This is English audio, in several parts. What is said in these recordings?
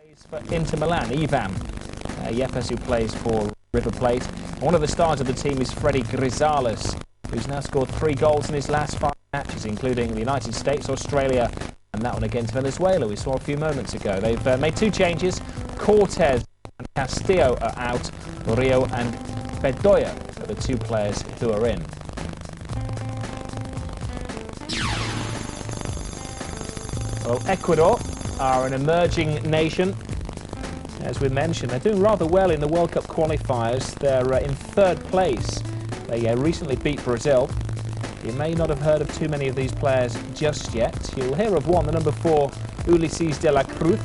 Plays for Inter Milan, Ivan Yepes, who plays for River Plate. One of the stars of the team is Freddy Grisales, who's now scored 3 goals in his last 5 matches, including the United States, Australia, and that one against Venezuela we saw a few moments ago. They've made 2 changes. Cortez and Castillo are out. Rio and Bedoya are the 2 players who are in. Well, Ecuador are an emerging nation. As we mentioned, they're doing rather well in the World Cup qualifiers. They're in 3rd place. They recently beat Brazil. You may not have heard of too many of these players just yet. You'll hear of one, the number 4, Ulises de la Cruz,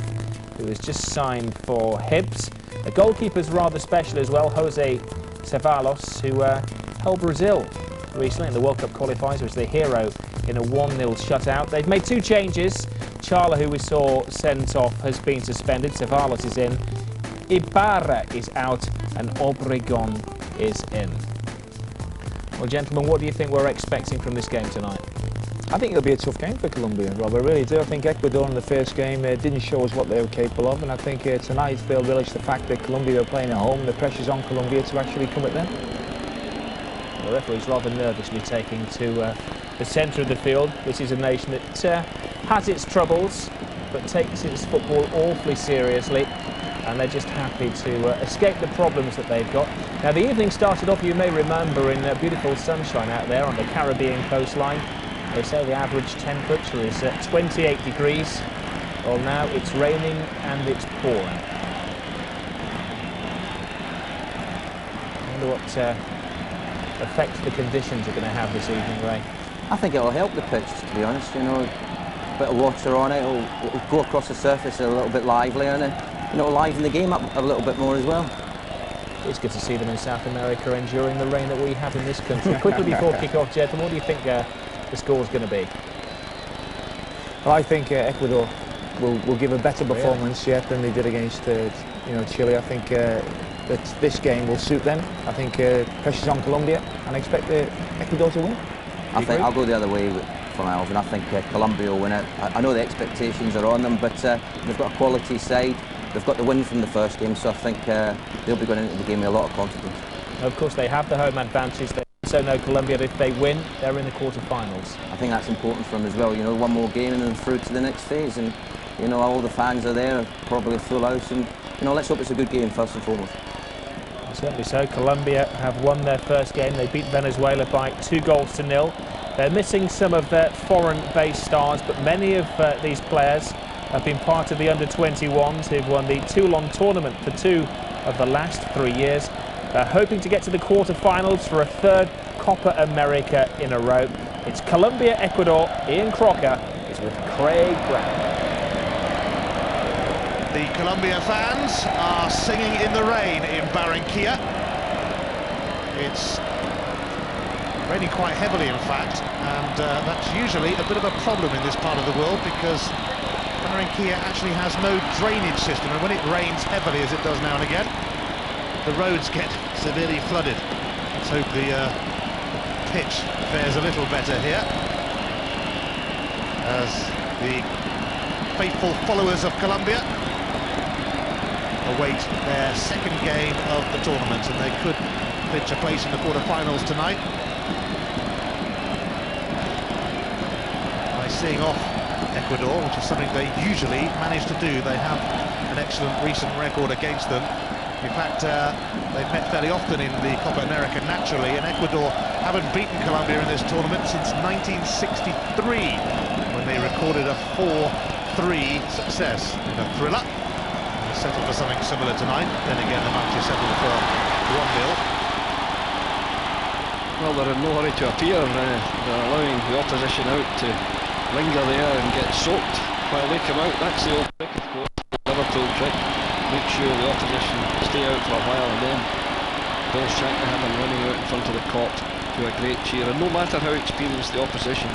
who has just signed for Hibs. The goalkeeper's rather special as well, Jose Ceballos, who held Brazil recently in the World Cup qualifiers, was the hero in a 1-0 shutout. They've made 2 changes. Charla, who we saw sent off, has been suspended. Ceballos is in. Ibarra is out, and Obregon is in. Well, gentlemen, what do you think we're expecting from this game tonight? I think it'll be a tough game for Colombia, Rob. I really do. I think Ecuador in the first game didn't show us what they were capable of, and I think tonight they'll relish the fact that Colombia are playing at home. The pressure's on Colombia to actually come at them. The referee's rather nervously taking to the centre of the field. This is a nation that has its troubles, but takes its football awfully seriously, and they're just happy to escape the problems that they've got. Now, the evening started off, you may remember, in beautiful sunshine out there on the Caribbean coastline. They say the average temperature is 28 degrees. Well, now it's raining and it's pouring. I wonder what effect the conditions are going to have this evening, Ray. I think it'll help the pitch, to be honest. You know, a bit of water on it, it'll go across the surface a little bit livelier, and it'll liven the game up a little bit more as well. It's good to see them in South America enduring the rain that we have in this country. Quickly before kick-off, gentlemen, what do you think the score's going to be? Well, I think Ecuador will give a better performance yet than they did against Chile. I think that this game will suit them. I think pressure's on Colombia, and I expect Ecuador to win. I think I'll go the other way for Alvin. I think Colombia will win it. I know the expectations are on them, but they've got a quality side. They've got the win from the first game, so I think they'll be going into the game with a lot of confidence. Of course, they have the home advantage. They also know Colombia, if they win, they're in the quarter-finals. I think that's important for them as well. You know, one more game and then through to the next phase. And you know, all the fans are there, probably a full house, and you know, let's hope it's a good game first and foremost. Certainly so. Colombia have won their first game. They beat Venezuela by 2-0. They're missing some of their foreign-based stars, but many of these players have been part of the under-21s who've won the Toulon tournament for 2 of the last 3 years. They're hoping to get to the quarter-finals for a 3rd Copa America in a row. It's Colombia-Ecuador. Ian Crocker is with Craig Brown. The Colombia fans are singing in the rain in Barranquilla. It's raining quite heavily, in fact, and that's usually a bit of a problem in this part of the world because Barranquilla actually has no drainage system, and when it rains heavily, as it does now and again, the roads get severely flooded. Let's hope the pitch fares a little better here, as the faithful followers of Colombia await their 2nd game of the tournament, and they could clinch a place in the quarter-finals tonight by seeing off Ecuador, which is something they usually manage to do. They have an excellent recent record against them. In fact, they've met fairly often in the Copa America naturally, and Ecuador haven't beaten Colombia in this tournament since 1963, when they recorded a 4-3 success in a thriller. Settled for something similar tonight. Then again, the match is settled for 1-0. Well, they're in no hurry to appear. They're allowing the opposition out to linger there and get soaked while they come out. That's the old trick, of course, Liverpool trick. Make sure the opposition stay out for a while, and then Bill's trying to have them running out in front of the court to a great cheer. And no matter how experienced the opposition,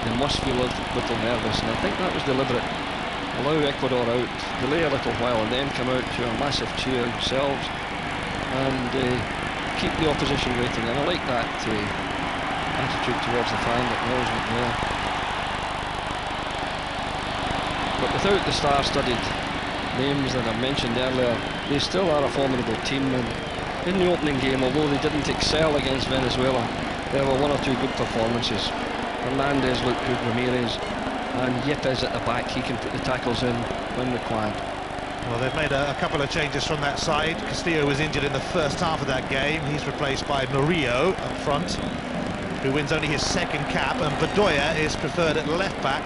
they must feel a little nervous, and I think that was deliberate. Allow Ecuador out, delay a little while, and then come out to a massive cheer themselves and keep the opposition waiting. And I like that attitude towards the fan that wasn't there. But without the star-studded names that I mentioned earlier, they still are a formidable team. And in the opening game, although they didn't excel against Venezuela, there were one or two good performances. Hernandez looked good, Ramirez, and Yepes at the back. He can put the tackles in when required. Well, they've made a couple of changes from that side. Castillo was injured in the first half of that game. He's replaced by Murillo up front, who wins only his second cap, and Bedoya is preferred at left back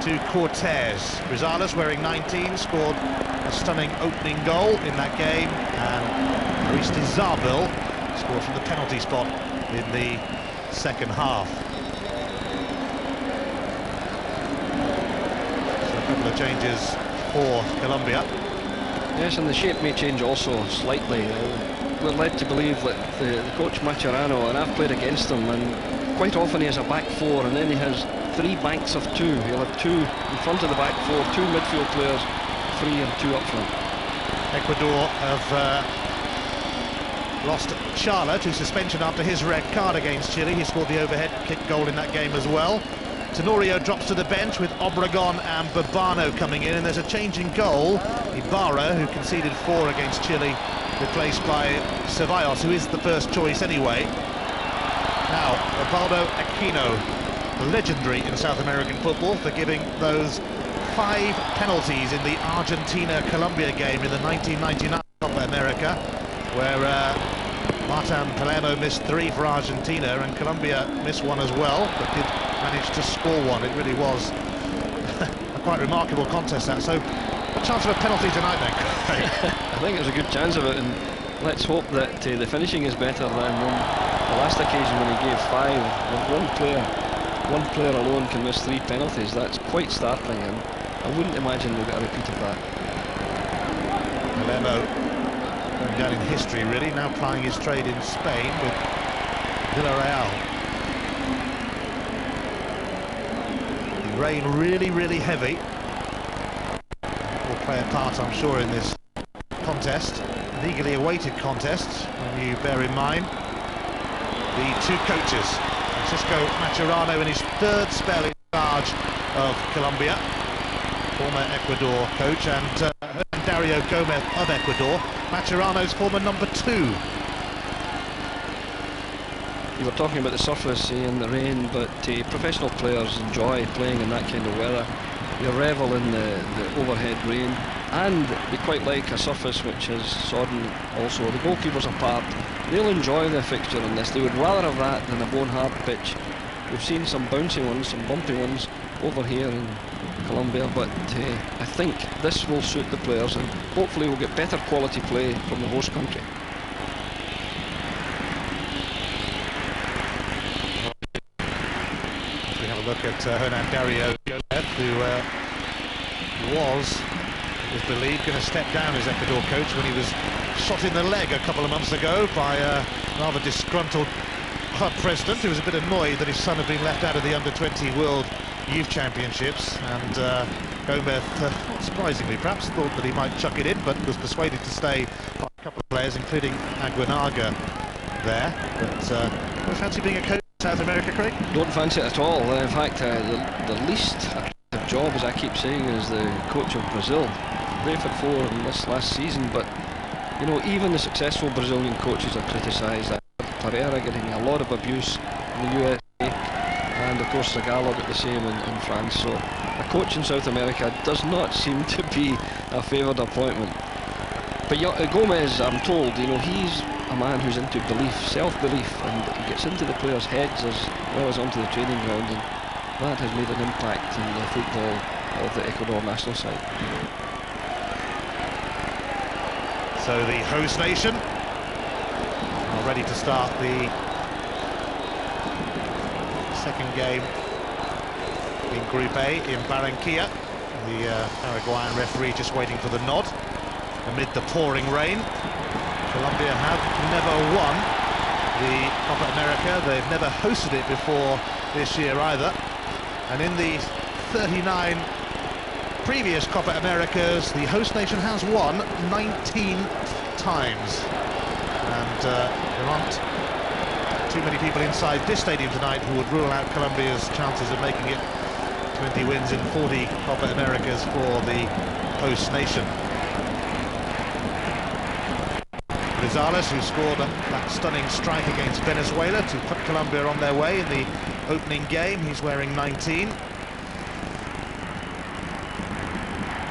to Cortez. Rosales, wearing 19, scored a stunning opening goal in that game, and Aristizabal scored from the penalty spot in the second half. So a couple of changes for Colombia. Yes, and the shape may change also slightly. We're led to believe that the coach Mascherano, and I've played against him, and quite often he has a back four, and then he has three banks of two. He'll have two in front of the back four, two midfield players, three and two up front. Ecuador have lost Chala to suspension after his red card against Chile. He scored the overhead kick goal in that game as well. Tenorio drops to the bench with Obregon and Babano coming in, and there's a change in goal. Ibarra, who conceded 4 against Chile, replaced by Ceballos, who is the first choice anyway. Now, Osvaldo Aquino, legendary in South American football for giving those 5 penalties in the Argentina-Colombia game in the 1999 Copa America, where Martin Palermo missed 3 for Argentina, and Colombia missed 1 as well, but did manage to score 1. It really was a quite remarkable contest, that. So, a chance of a penalty tonight, then? I think there's a good chance of it, and let's hope that the finishing is better than the last occasion when he gave 5. With one player alone can miss 3 penalties. That's quite startling, and I wouldn't imagine we'll get a repeat of that. Palermo going down in history, really, now plying his trade in Spain with Villarreal. The rain really heavy. Will play a part, I'm sure, in this contest, an eagerly awaited contest, when you bear in mind the 2 coaches. Francisco Mascherano in his 3rd spell in charge of Colombia, former Ecuador coach, and Dario Gomez of Ecuador, Mascherano's former number 2. You were talking about the surface and the rain, but professional players enjoy playing in that kind of weather. They revel in the overhead rain, and they quite like a surface which is sodden also. The goalkeepers apart, they'll enjoy their fixture in this. They would rather have that than a bone-hard pitch. We've seen some bouncy ones, some bumpy ones over here in Colombia, but I think this will suit the players, and hopefully we'll get better quality play from the host country. If we have a look at Hernan Dario Gomez, who was, it was believed, going to step down as Ecuador coach when he was shot in the leg a couple of months ago by a rather disgruntled club president who was a bit annoyed that his son had been left out of the under-20 World Youth Championships, and Gomez, not surprisingly perhaps, thought that he might chuck it in, but was persuaded to stay by a couple of players, including Aguinaga there. But don't fancy being a coach in South America, Craig? Don't fancy it at all. In fact, the least attractive job, as I keep saying, is the coach of Brazil. They for 4 in this last season, but you know, even the successful Brazilian coaches are criticised. Pereira getting a lot of abuse in the USA, and of course Zagallo got the same in France. So a coach in South America does not seem to be a favoured appointment. But Gomez, I'm told, you know, he's a man who's into belief, self-belief, and he gets into the players' heads as well as onto the training ground, and that has made an impact in the football of the Ecuador national side. So the host nation are ready to start the second game in Group A in Barranquilla. The Paraguayan referee just waiting for the nod amid the pouring rain. Colombia have never won the Copa America. They've never hosted it before this year either. And in the 39 previous Copa Americas, the host nation has won 19 times. And there aren't too many people inside this stadium tonight who would rule out Colombia's chances of making it 20 wins in 40 Copa Americas for the host nation. Grizales, who scored that stunning strike against Venezuela to put Colombia on their way in the opening game. He's wearing 19.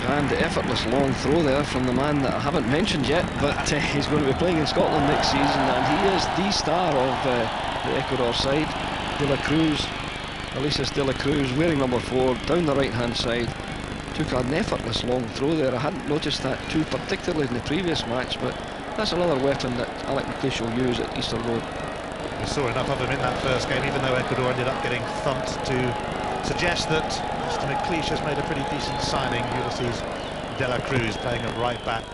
And the effortless long throw there from the man that I haven't mentioned yet, but he's going to be playing in Scotland next season, and he is the star of the Ecuador side. De La Cruz, Alexis De La Cruz, wearing number 4, down the right-hand side. Took an effortless long throw there. I hadn't noticed that too particularly in the previous match, but that's another weapon that Alec McLeish will use at Easter Road. We saw enough of him in that first game, even though Ecuador ended up getting thumped, to suggest that Mr. McLeish has made a pretty decent signing. Ulysses De La Cruz playing at right back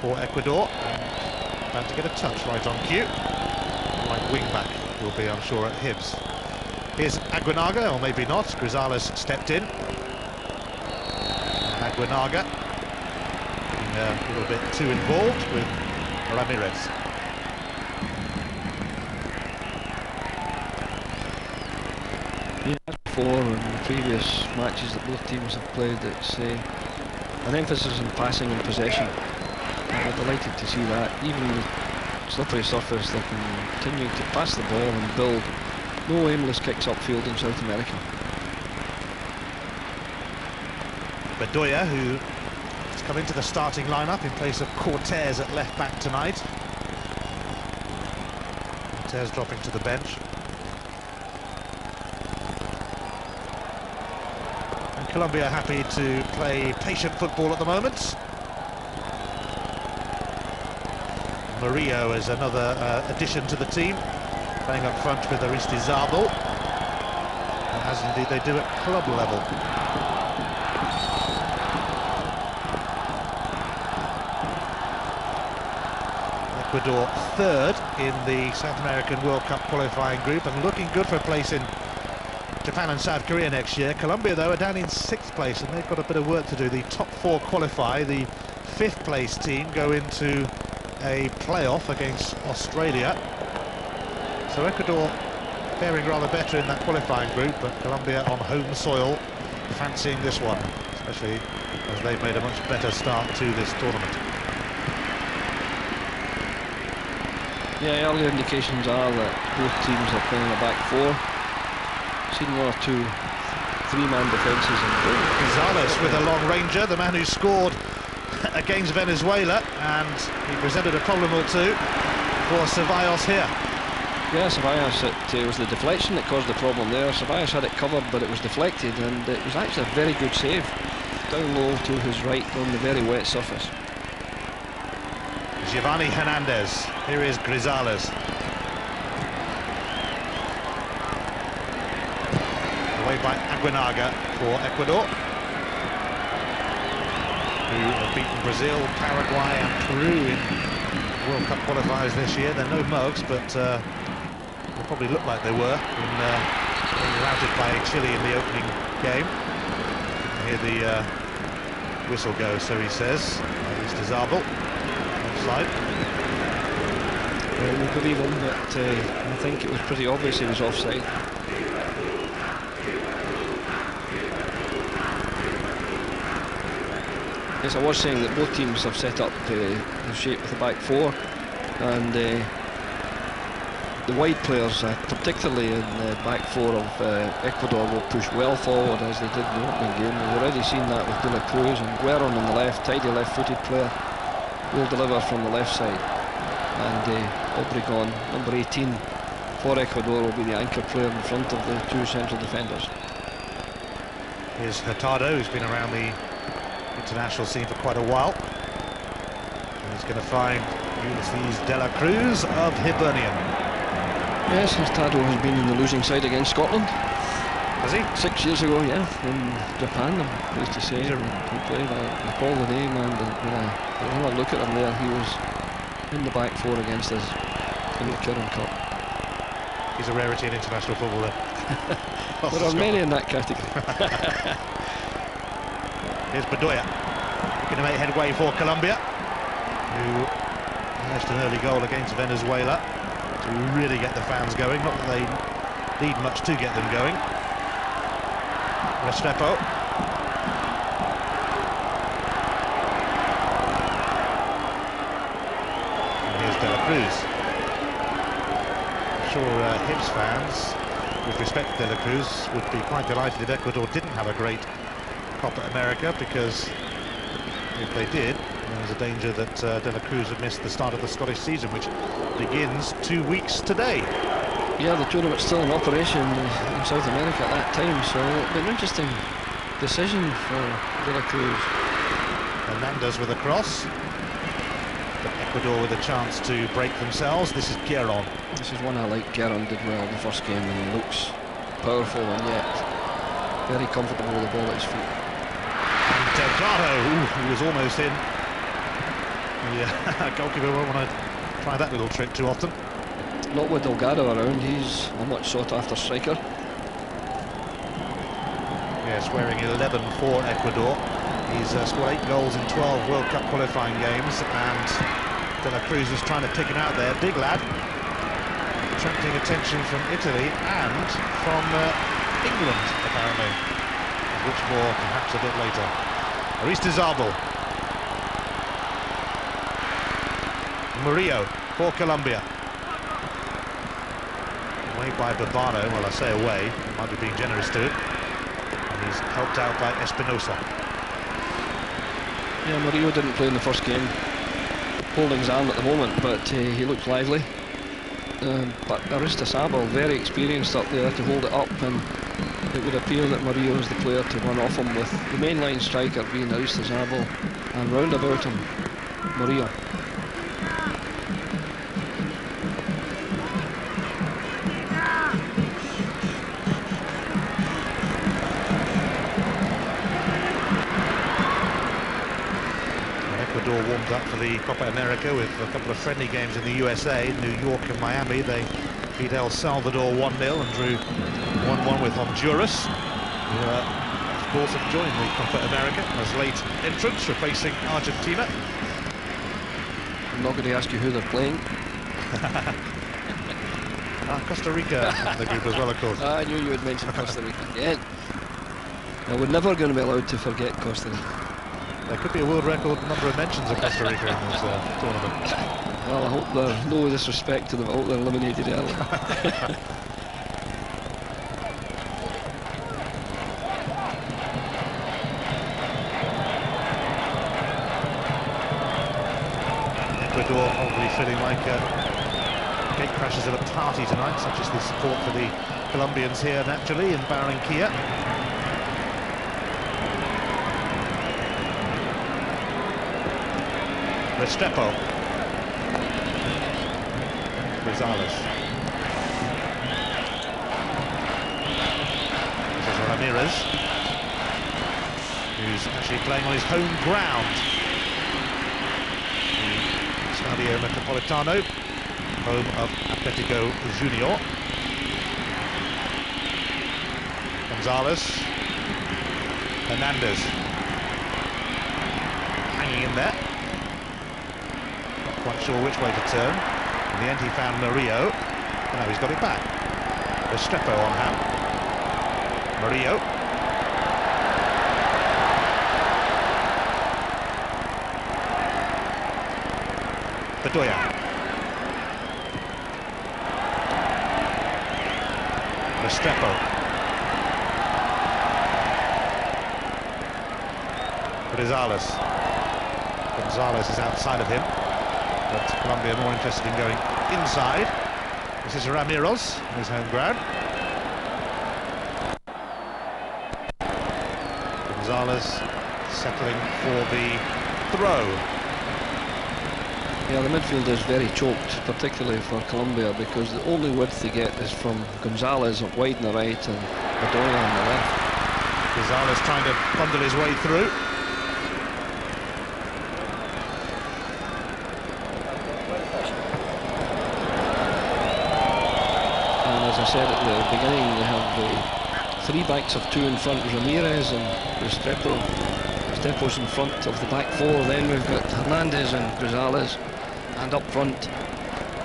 for Ecuador, and about to get a touch right on cue. Right wing back will be, I'm sure, at Hibs. Here's Aguinaga, or maybe not. Grizales stepped in. Aguinaga getting a little bit too involved with Ramirez. Yeah, as before in the previous matches that both teams have played, it's an emphasis on passing and possession. And we're delighted to see that. Even with slippery surface, they can continue to pass the ball and build. No aimless kicks upfield in South America. Bedoya, who has come into the starting lineup in place of Cortez at left back tonight. Cortez dropping to the bench. And Colombia happy to play patient football at the moment. Murillo is another addition to the team, playing up front with Aristizabal, as indeed they do at club level. Ecuador third in the South American World Cup qualifying group and looking good for a place in Japan and South Korea next year. Colombia, though, are down in 6th place and they've got a bit of work to do. The top 4 qualify. The 5th place team go into a playoff against Australia. So Ecuador faring rather better in that qualifying group, but Colombia on home soil fancying this one, especially as they've made a much better start to this tournament. Yeah, early indications are that both teams are playing a back 4. Seen 1 or 2 3-man defences. Gonzalez with a long ranger, the man who scored against Venezuela, and he presented a problem or two for Ceballos here. Yeah, Ceballos, it was the deflection that caused the problem there. Ceballos had it covered, but it was deflected, and it was actually a very good save. Down low to his right on the very wet surface. Giovanni Hernandez, here is Grizales. Away by Aguinaga for Ecuador, who have beaten Brazil, Paraguay and Peru in World Cup qualifiers this year. They're no mugs, but they probably look like they were when being routed by Chile in the opening game. Here the whistle goes, so he says. Mr. Zabel. Offside. We believe him, but I think it was pretty obvious he was offside. Yes, I was saying that both teams have set up the shape with the back 4, and the wide players, particularly in the back 4 of Ecuador, will push well forward as they did in the opening game. We've already seen that with De La Cruz, and Gueron on the left, tidy left-footed player, will deliver from the left side. And Obregon, number 18 for Ecuador, will be the anchor player in front of the 2 central defenders. Here's Hurtado, who's been around the international scene for quite a while. And he's going to find Ulysses De La Cruz of Hibernian. Yes, Hurtado has been in the losing side against Scotland. Has he? 6 years ago, yeah, in Japan, I'm pleased to say. He played, I recall the name, and when I look at him there, he was in the back 4 against us in the Curran Cup. He's a rarity in international football then. There are many in that category. Here's Bedoya, looking to make headway for Colombia, who managed an early goal against Venezuela to really get the fans going. Not that they need much to get them going. Restrepo. Cruz. I'm sure Hibs fans, with respect to De La Cruz, would be quite delighted if Ecuador didn't have a great Copa America, because if they did, there's a danger that De La Cruz would miss the start of the Scottish season, which begins 2 weeks today. Yeah, the tournament's still in operation in South America at that time, so it'll be an interesting decision for De La Cruz. Hernandez with a cross. But Ecuador with a chance to break themselves. This is Gueron. This is one I like. Gueron did well in the first game, and he looks powerful and yet very comfortable with the ball at his feet. And Delgado, he was almost in. The goalkeeper won't want to try that little trick too often. Not with Delgado around, he's a much sought after striker. Yes, wearing 11 for Ecuador. He's scored 8 goals in 12 World Cup qualifying games, and De La Cruz is trying to pick him out there. Big lad, attracting attention from Italy and from England, apparently. Of which more perhaps a bit later. Aristizabal. Murillo for Colombia. Away by Barbano. Well, I say away, I might be being generous to it. And he's helped out by Espinosa. Yeah, Murillo didn't play in the first game, holding his arm at the moment, but he looks lively. But Aristizabal, very experienced up there to hold it up, and it would appear that Murillo is the player to run off him, with the mainline striker being Aristizabal, and round about him, Murillo. Ecuador warmed up for the Copa America with a couple of friendly games in the USA, New York and Miami. They beat El Salvador 1-0 and drew 1-1 with Honduras, who of course have joined the Copa America as late entrants, replacing Argentina. I'm not going to ask you who they're playing. Costa Rica in the group as well, of course. I knew you would mention Costa Rica again. Now, we're never going to be allowed to forget Costa Rica. There could be a world record number of mentions of Costa Rica in this tournament. Well, I hope there's no disrespect to them. I hope they're eliminated early. Ecuador probably feeling like gate crashers at a party tonight, such as the support for the Colombians here naturally in Barranquilla. Restrepo. Gonzalez. This is Ramirez, who's actually playing on his home ground. The Stadio Metropolitano, home of Atletico Junior. Gonzalez. Hernandez. Hanging in there. Quite sure which way to turn. In the end he found Murillo, and now he's got it back. Restrepo on hand. Murillo. Bedoya. Restrepo. Gonzalez. Gonzalez is outside of him, but Colombia more interested in going inside. This is Ramirez on his home ground. Gonzalez settling for the throw. Yeah, the midfield is very choked, particularly for Colombia, because the only width they get is from Gonzalez wide on the right and Bedoya on the left. Gonzalez trying to bundle his way through. As I said at the beginning, they have the three backs of two in front, Ramirez and Restrepo. Restrepo's in front of the back four. Then we've got Hernandez and Gonzalez, and up front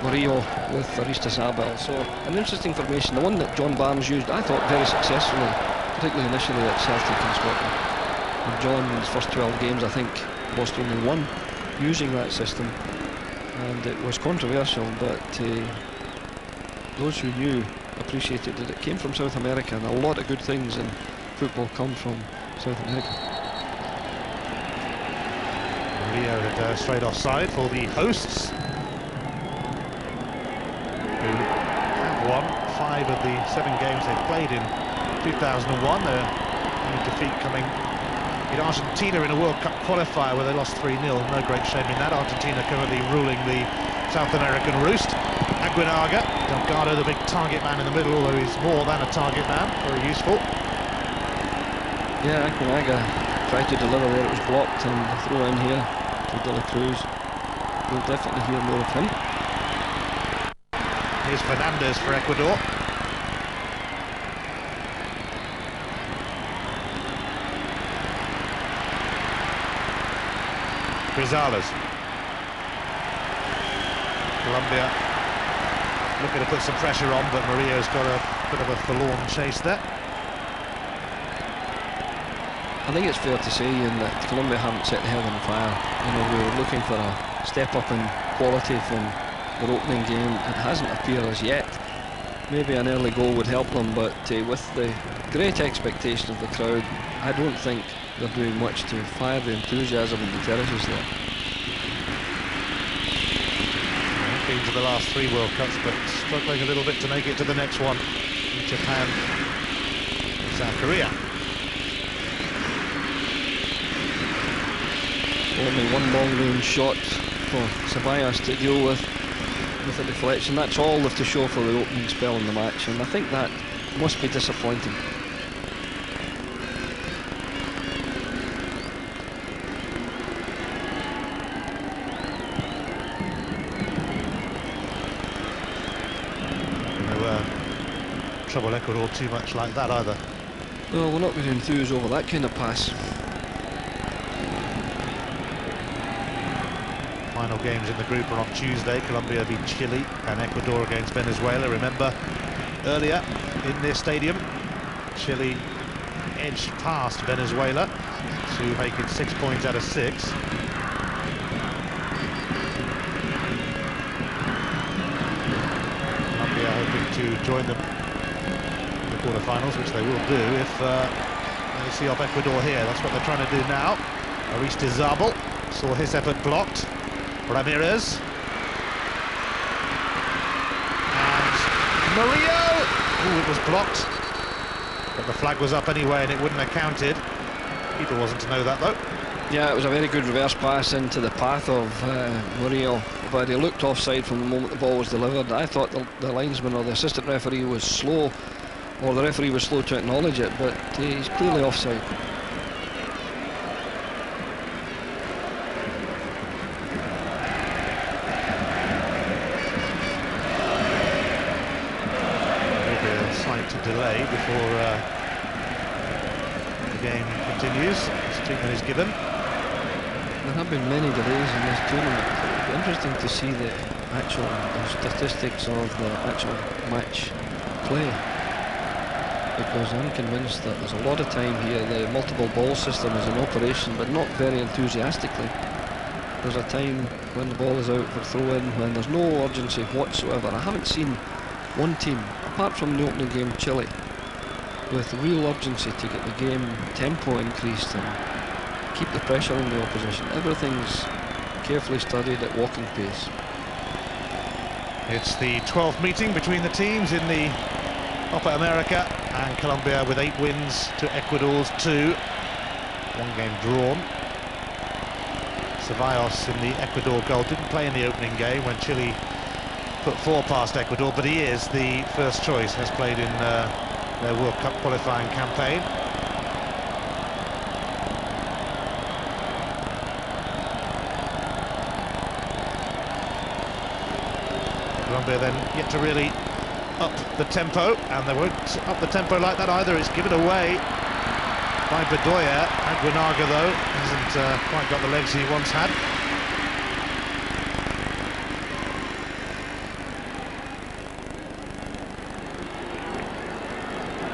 Murillo with Aristizabal. So an interesting formation, the one that John Barnes used, I thought, very successfully, particularly initially at Celtic in Scotland. And John, in his first 12 games, I think, lost only one using that system. and it was controversial, but those who knew appreciated that it came from South America, and a lot of good things in football come from South America. Rio had straight offside for the hosts, who have won 5 of the 7 games they played in 2001. Their only defeat coming in Argentina in a World Cup qualifier where they lost 3-0. No great shame in that. Argentina currently ruling the South American roost. Aguinaga, Delgado, the big target man in the middle, although he's more than a target man, very useful. Yeah, Aguinaga tried to deliver where it was blocked, and the throw in here to De La Cruz. We'll definitely hear more of him. Here's Fernandez for Ecuador. Rizales. Colombia looking to put some pressure on, but Murillo's got a bit of a forlorn chase there. I think it's fair to say, Ian, that Colombia haven't set the hell on fire. You know, we were looking for a step up in quality from their opening game. It hasn't appeared as yet. Maybe an early goal would help them, but with the great expectation of the crowd, I don't think they're doing much to fire the enthusiasm in the terraces there. Been to the last 3 World Cups, but struggling a little bit to make it to the next one. Japan and South Korea. Only one long-range shot for Ceballos to deal with a deflection. That's all they've to show for the opening spell in the match, and I think that must be disappointing. Trouble Ecuador too much like that either. Well, we're not going to enthuse over that kind of pass. Final games in the group are on Tuesday. Colombia beat Chile and Ecuador against Venezuela. Remember, earlier in this stadium, Chile edged past Venezuela to make it 6 points out of 6. Colombia hoping to join them quarterfinals, which they will do if they see off Ecuador here. That's what they're trying to do now. Aristizabal saw his effort blocked. Ramirez and Murillo. Ooh, it was blocked, but the flag was up anyway, and it wouldn't have counted. Keeper wasn't to know that though. Yeah, it was a very good reverse pass into the path of Murillo, but he looked offside from the moment the ball was delivered. I thought the linesman or the assistant referee was slow, or the referee was slow to acknowledge it, but he's clearly offside. Maybe a slight delay before the game continues. This treatment is given. There have been many delays in this tournament. It'll be interesting to see the actual statistics of the actual match play, because I'm convinced that there's a lot of time here. The multiple ball system is in operation, but not very enthusiastically. There's a time when the ball is out for throw-in, when there's no urgency whatsoever. I haven't seen one team, apart from the opening game Chile, with real urgency to get the game tempo increased and keep the pressure on the opposition. Everything's carefully studied at walking pace. It's the 12th meeting between the teams in the Copa America, and Colombia with 8 wins to Ecuador's 2. 1 game drawn. Ceballos in the Ecuador goal didn't play in the opening game when Chile put 4 past Ecuador, but he is the first choice, has played in their World Cup qualifying campaign. Colombia then yet to really up the tempo, and they won't up the tempo like that either. It's given away by Bedoya. Aguinaga, though, hasn't quite got the legs he once had.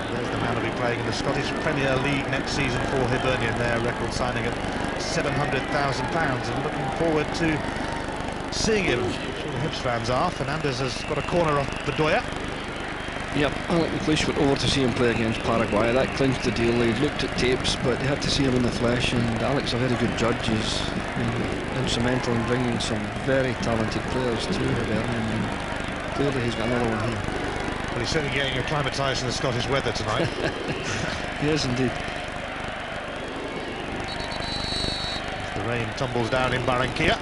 And there's the man who'll be playing in the Scottish Premier League next season for Hibernian, their record signing at £700,000, and looking forward to seeing him. I'm sure the Hibs fans are. Fernandez has got a corner off Bedoya. Yep, Alec McLeish went over to see him play against Paraguay. That clinched the deal. They looked at tapes, but they had to see him in the flesh, and Alec's a very good judge. He's instrumental in bringing some very talented players to Hibernian, and clearly he's got another one here. Well, he's certainly getting acclimatised in the Scottish weather tonight. Yes, indeed. The rain tumbles down in Barranquilla.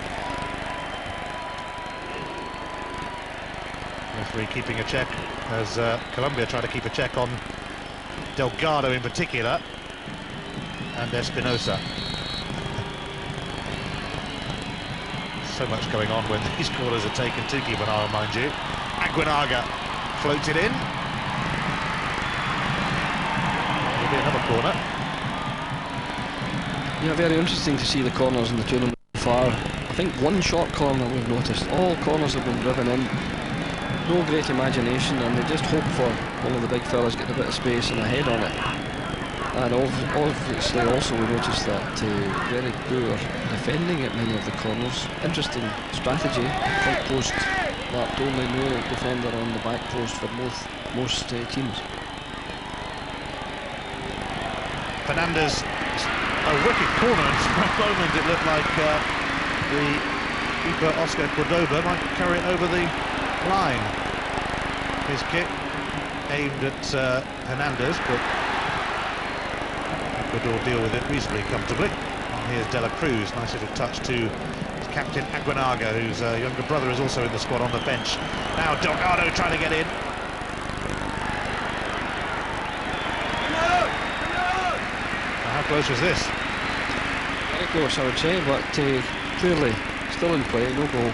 Referee keeping a check as Colombia try to keep a check on Delgado in particular and Espinosa. So much going on when these corners are taken to keep an eye on, mind you. Aguinaga floats it in. There'll be another corner. Yeah, very interesting to see the corners in the tournament so far. I think one short corner we've noticed. All corners have been driven in. No great imagination, and they just hope for one of the big fellas getting a bit of space and a head on it. And obviously also we noticed that very poor defending at many of the corners. Interesting strategy. Front post marked only, no defender on the back post for most teams. Fernandez, a wicked corner, and for a moment it looked like the keeper Oscar Cordoba might carry it over the line. His kick aimed at Hernandez, but Ecuador deal with it reasonably comfortably. And here's De La Cruz, nice little touch to his captain Aguinaga, whose younger brother is also in the squad on the bench. Now Delgado trying to get in. How close was this? Very close, I would say, but clearly still in play, no goal.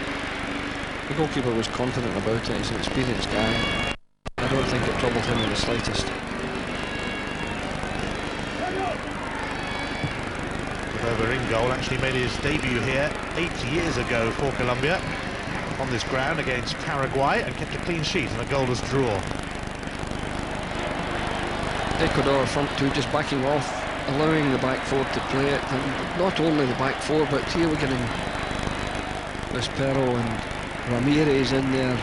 The goalkeeper was confident about it. He's an experienced guy. I don't think it troubled him in the slightest. Cordoba in goal, actually made his debut here 8 years ago for Colombia on this ground against Paraguay and kept a clean sheet and a goalless draw. Ecuador front two just backing off, allowing the back four to play it. And not only the back four, but here we're getting Vespero and Ramirez in there,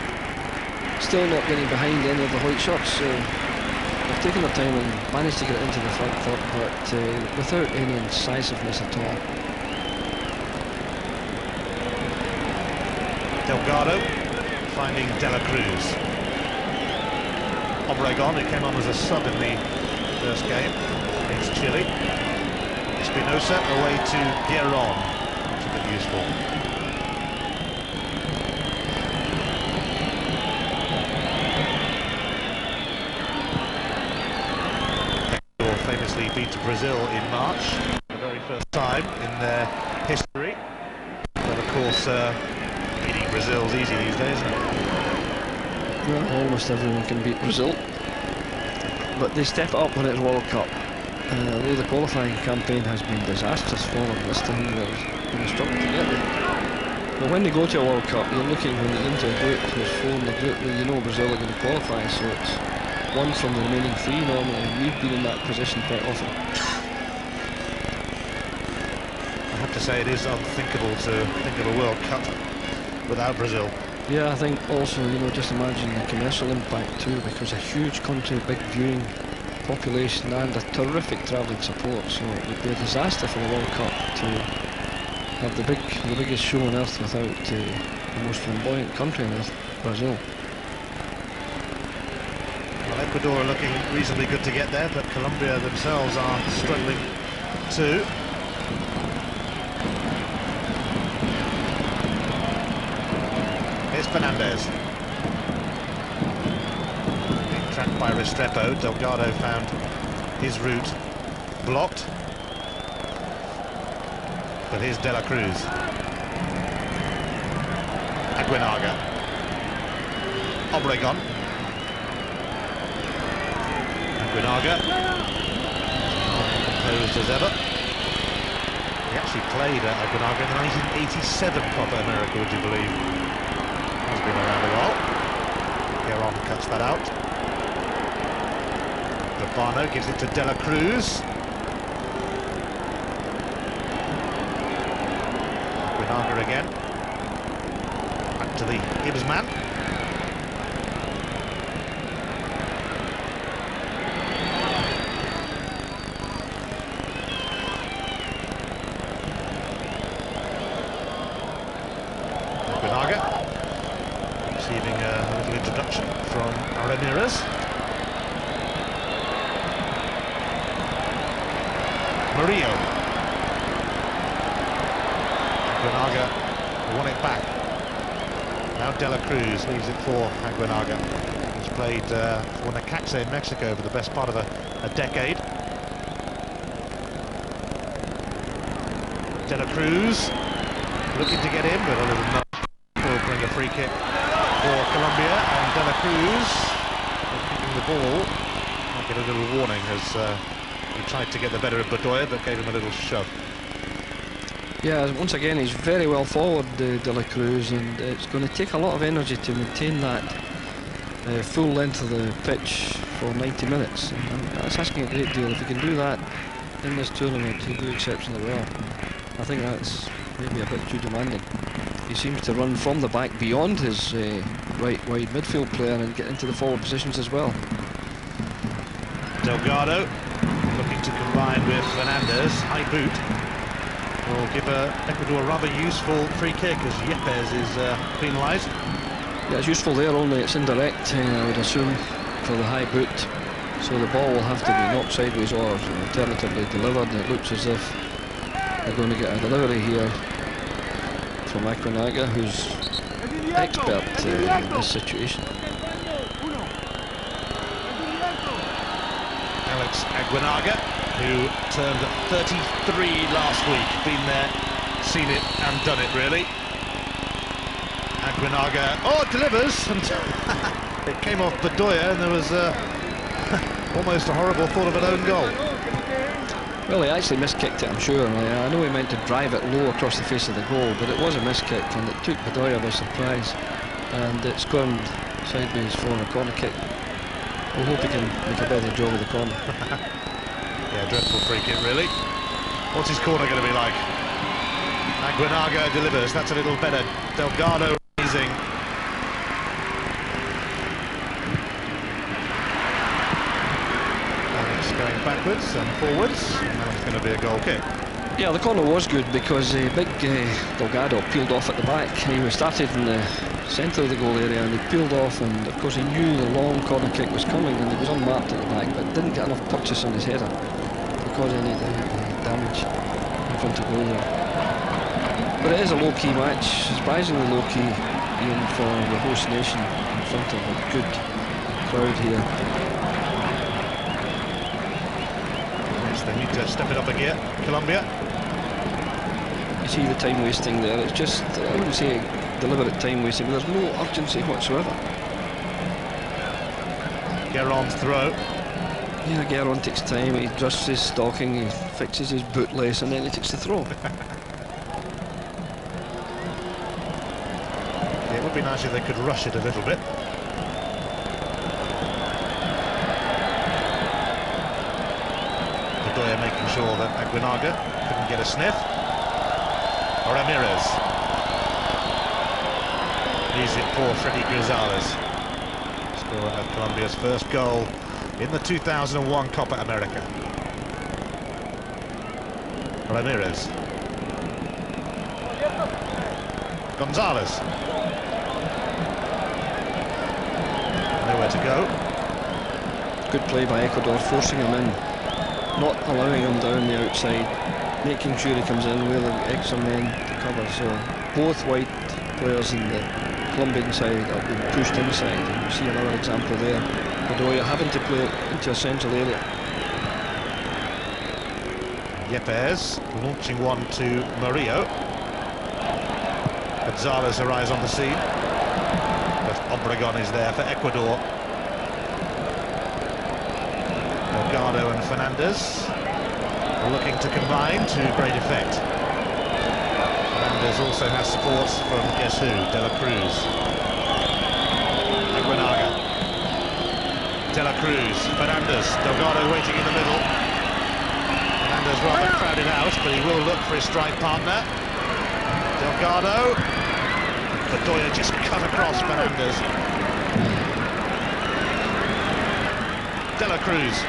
still not getting behind any of the white shirts, so they've taken their time and managed to get into the front foot, but without any incisiveness at all. Delgado Finding De La Cruz. Obregon, who came on as a sub in the first game against Chile. Espinosa away to Gueron, which will be useful. Famously beat Brazil in March, the very first time in their history. But of course, beating Brazil's easy these days, isn't it? Well, almost everyone can beat Brazil, but they step up when it's World Cup. Although the qualifying campaign has been disastrous for them this time, they're going to struggle to get there. But when they go to a World Cup, you're looking when they get into a group, there's four in the group, you know Brazil are going to qualify, so it's one from the remaining three normally. We've been in that position quite often. I have to say it is unthinkable to think of a World Cup without Brazil. Yeah, I think also, you know, just imagine the commercial impact too, because a huge country, big viewing population and a terrific travelling support, so it would be a disaster for the World Cup to have the biggest show on earth without the most flamboyant country on earth, Brazil. Well, Ecuador are looking reasonably good to get there, but Colombia themselves are struggling too. Here's Fernandez. Being tracked by Restrepo. Delgado found his route blocked. But here's De La Cruz. Aguinaga. Obregon. Aguinaga. Composed as ever. He actually played at Aguinaga in the 1987 Copa America, would you believe? Has been around a while. Gueron cuts that out. Urbano gives it to De La Cruz. Aguinaga again. to the Gibbs man. Receiving a little introduction from Ramirez. Murillo. Aguinaga won it back. Now De La Cruz leaves it for Aguinaga, who's played for Necaxa in Mexico for the best part of a decade. De La Cruz looking to get in, but a little nudge will bring a free kick for Colombia, and De La Cruz kicking the ball. Might get a little warning as he tried to get the better of Bedoya, but gave him a little shove. Yeah, once again he's very well forward, De La Cruz, and it's going to take a lot of energy to maintain that full length of the pitch for 90 minutes. And that's asking a great deal. If he can do that in this tournament, he'll do exceptionally well. I think that's maybe a bit too demanding. He seems to run from the back beyond his right wide midfield player and get into the forward positions as well. Delgado looking to combine with Fernandez. High boot will give Ecuador a rather useful free kick as Yepes is penalised. Yeah, it's useful there, only it's indirect, I would assume, for the high boot. So the ball will have to be knocked sideways or alternatively delivered. It looks as if they're going to get a delivery here from Aguinaga, who's expert in this situation. Alex Aguinaga, who turned 33 last week, been there, seen it and done it really. Aguinaga, oh, it delivers, and it came off Bedoya, and there was almost a horrible thought of an own goal. Well, he actually miskicked it, I'm sure. I know he meant to drive it low across the face of the goal, but it was a miskick, and it took Bedoya by surprise, and it's gone sideways for a corner kick. We'll hope he can make a better job of the corner. Yeah, dreadful free kick, really. What's his corner going to be like? Aguinaga delivers, that's a little better. Delgado raising. And it's going backwards and forwards, and it's going to be a goal kick. Yeah, the corner was good because big Delgado peeled off at the back. He started in the centre of the goal area and he peeled off, and of course he knew the long corner kick was coming and he was unmarked at the back, but didn't get enough purchase on his header to cause any damage in front of goal there. But it is a low-key match, surprisingly low-key, even for the host nation in front of a good crowd here. Yes, they need to step it up a gear, Colombia. You see the time wasting there, it's just, I wouldn't say deliberate time wasting, but there's no urgency whatsoever. Guéron's throw. Yeah, Guéron takes time, he adjusts his stocking, he fixes his bootlace, and then he takes the throw. Yeah, it would be nice if they could rush it a little bit. Bedoya making sure that Aguinaga couldn't get a sniff. Ramirez. Leaves it for Freddy Gonzalez. Scorer of Colombia's first goal in the 2001 Copa America. Ramirez. Gonzalez. Nowhere to go. Good play by Ecuador, forcing him in, not allowing him down the outside, making sure he comes in with extra men to cover. So both white players in the Colombian side are being pushed inside, and you see another example there. Bedoya having to play into a central area. Yepes launching one to Murillo. Gonzalez arrives on the scene, but Obregon is there for Ecuador. Delgado and Fernandez are looking to combine to great effect. Fernandez also has support from guess who? De La Cruz. Aguinaga. De La Cruz. Fernandez. Delgado waiting in the middle. Fernandez rather crowded out, but he will look for his strike partner. Delgado. Bedoya just cut across Fernandez. De La Cruz.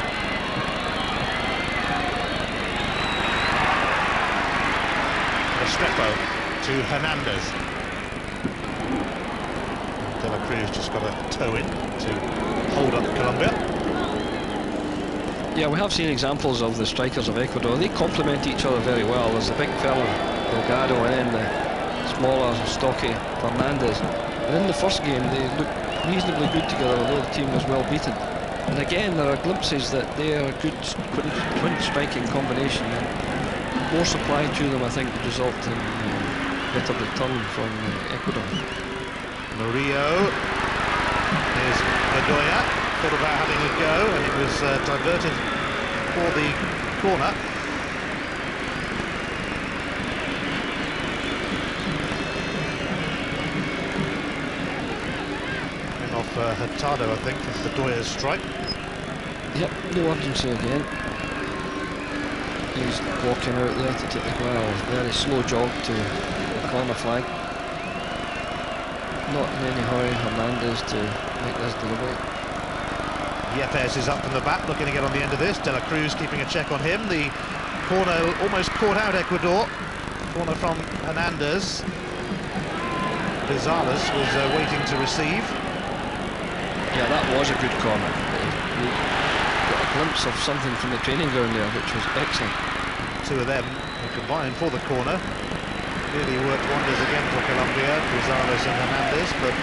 Restrepo to Hernandez. De La Cruz just got a toe in to hold up Colombia. Yeah, we have seen examples of the strikers of Ecuador. They complement each other very well. There's the big fella, Delgado, and then the smaller, stocky Fernandez. And in the first game, they looked reasonably good together, although the team was well beaten. And again, there are glimpses that they are a good twin striking combination. And more supply to them, I think, would result in better return from Ecuador. Murillo. Here's Bedoya. Thought about having a go, and it was diverted for the corner. And off Hurtado, I think, for Bedoya's strike. Yep, no urgency again. He's walking out there to take the well. Very slow jog to the corner flag. Not in any hurry, Hernandez, to make this delivery. Yepes is up from the back, looking to get on the end of this. De La Cruz keeping a check on him. The corner almost caught out Ecuador. Corner from Hernandez. Gonzalez was waiting to receive. Yeah, that was a good corner. We got a glimpse of something from the training ground there, which was excellent. Two of them were combined for the corner. Really worked wonders again for Colombia, Gonzalez and Hernandez, but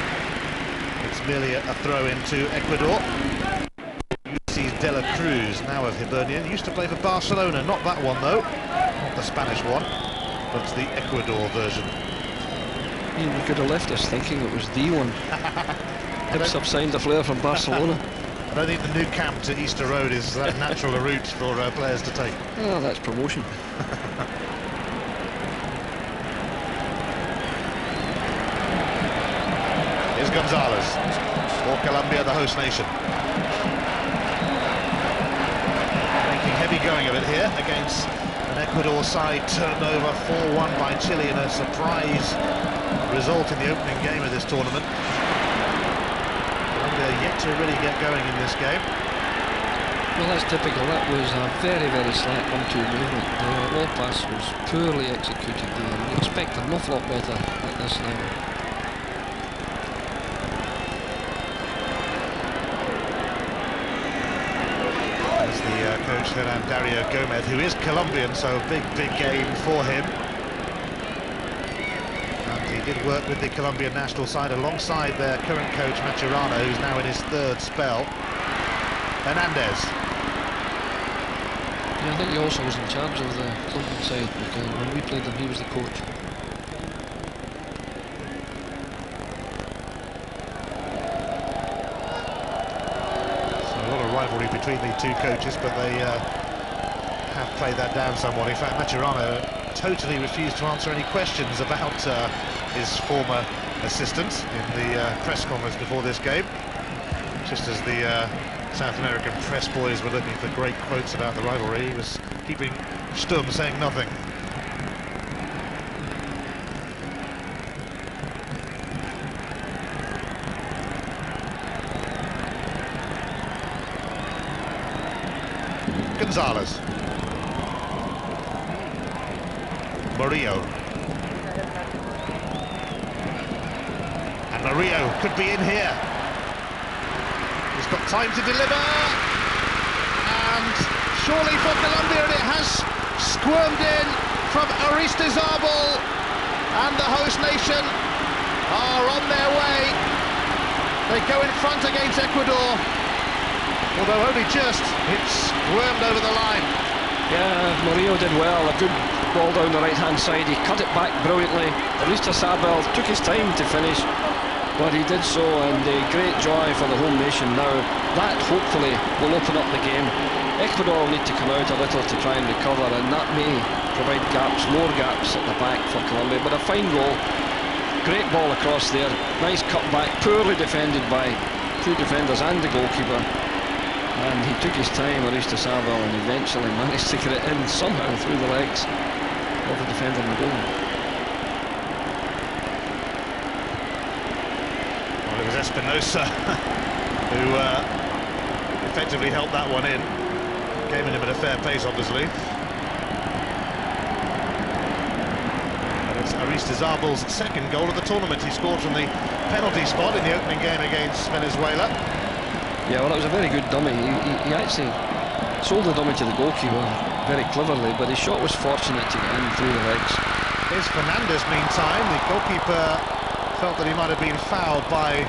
it's merely a throw into Ecuador. De La Cruz, now of Hibernian, used to play for Barcelona, not that one though, not the Spanish one, but the Ecuador version. You could have left us thinking it was the one. Hibs have signed a player from Barcelona. I don't think the new camp to Easter Road is that natural a route for players to take. Oh, that's promotion. Here's Gonzalez, for Colombia, the host nation. Heavy going of it here against an Ecuador side turned over 4-1 by Chile in a surprise result in the opening game of this tournament. Colombia yet to really get going in this game. Well, that's typical. That was a very, very slack 1-2 movement. The low pass was poorly executed there. You expect an awful lot better at this level. Coach Dario Gomez, who is Colombian, so big game for him. And he did work with the Colombian national side alongside their current coach Maturana, who's now in his third spell. Hernandez. Yeah, I think he also was in charge of the Colombian side because when we played them, he was the coach. Rivalry between the two coaches, but they have played that down somewhat. In fact, Maturana totally refused to answer any questions about his former assistant in the press conference before this game, just as the South American press boys were looking for great quotes about the rivalry. He was keeping stum, saying nothing. Gonzalez. Murillo. And Murillo could be in here. He's got time to deliver. And surely for Colombia, and it has squirmed in from Aristizabal. And the host nation are on their way. They go in front against Ecuador. Although only just, it's squirmed over the line. Yeah, Murillo did well. A good ball down the right-hand side. He cut it back brilliantly. Aristizabal took his time to finish, but he did so, and great joy for the home nation now. That hopefully will open up the game. Ecuador will need to come out a little to try and recover, and that may provide gaps, more gaps at the back for Colombia. But a fine goal. Great ball across there. Nice cut back, poorly defended by two defenders and the goalkeeper. And he took his time, Aristizabal, and eventually managed to get it in somehow through the legs of the defender in the goal. Espinosa, who effectively helped that one in. Gave him at a fair pace, obviously. And it's Aristizábal's second goal of the tournament. He scored from the penalty spot in the opening game against Venezuela. Yeah, well, it was a very good dummy. He actually sold the dummy to the goalkeeper very cleverly, but his shot was fortunate to get in through the legs. Here's Fernandez, meantime. The goalkeeper felt that he might have been fouled by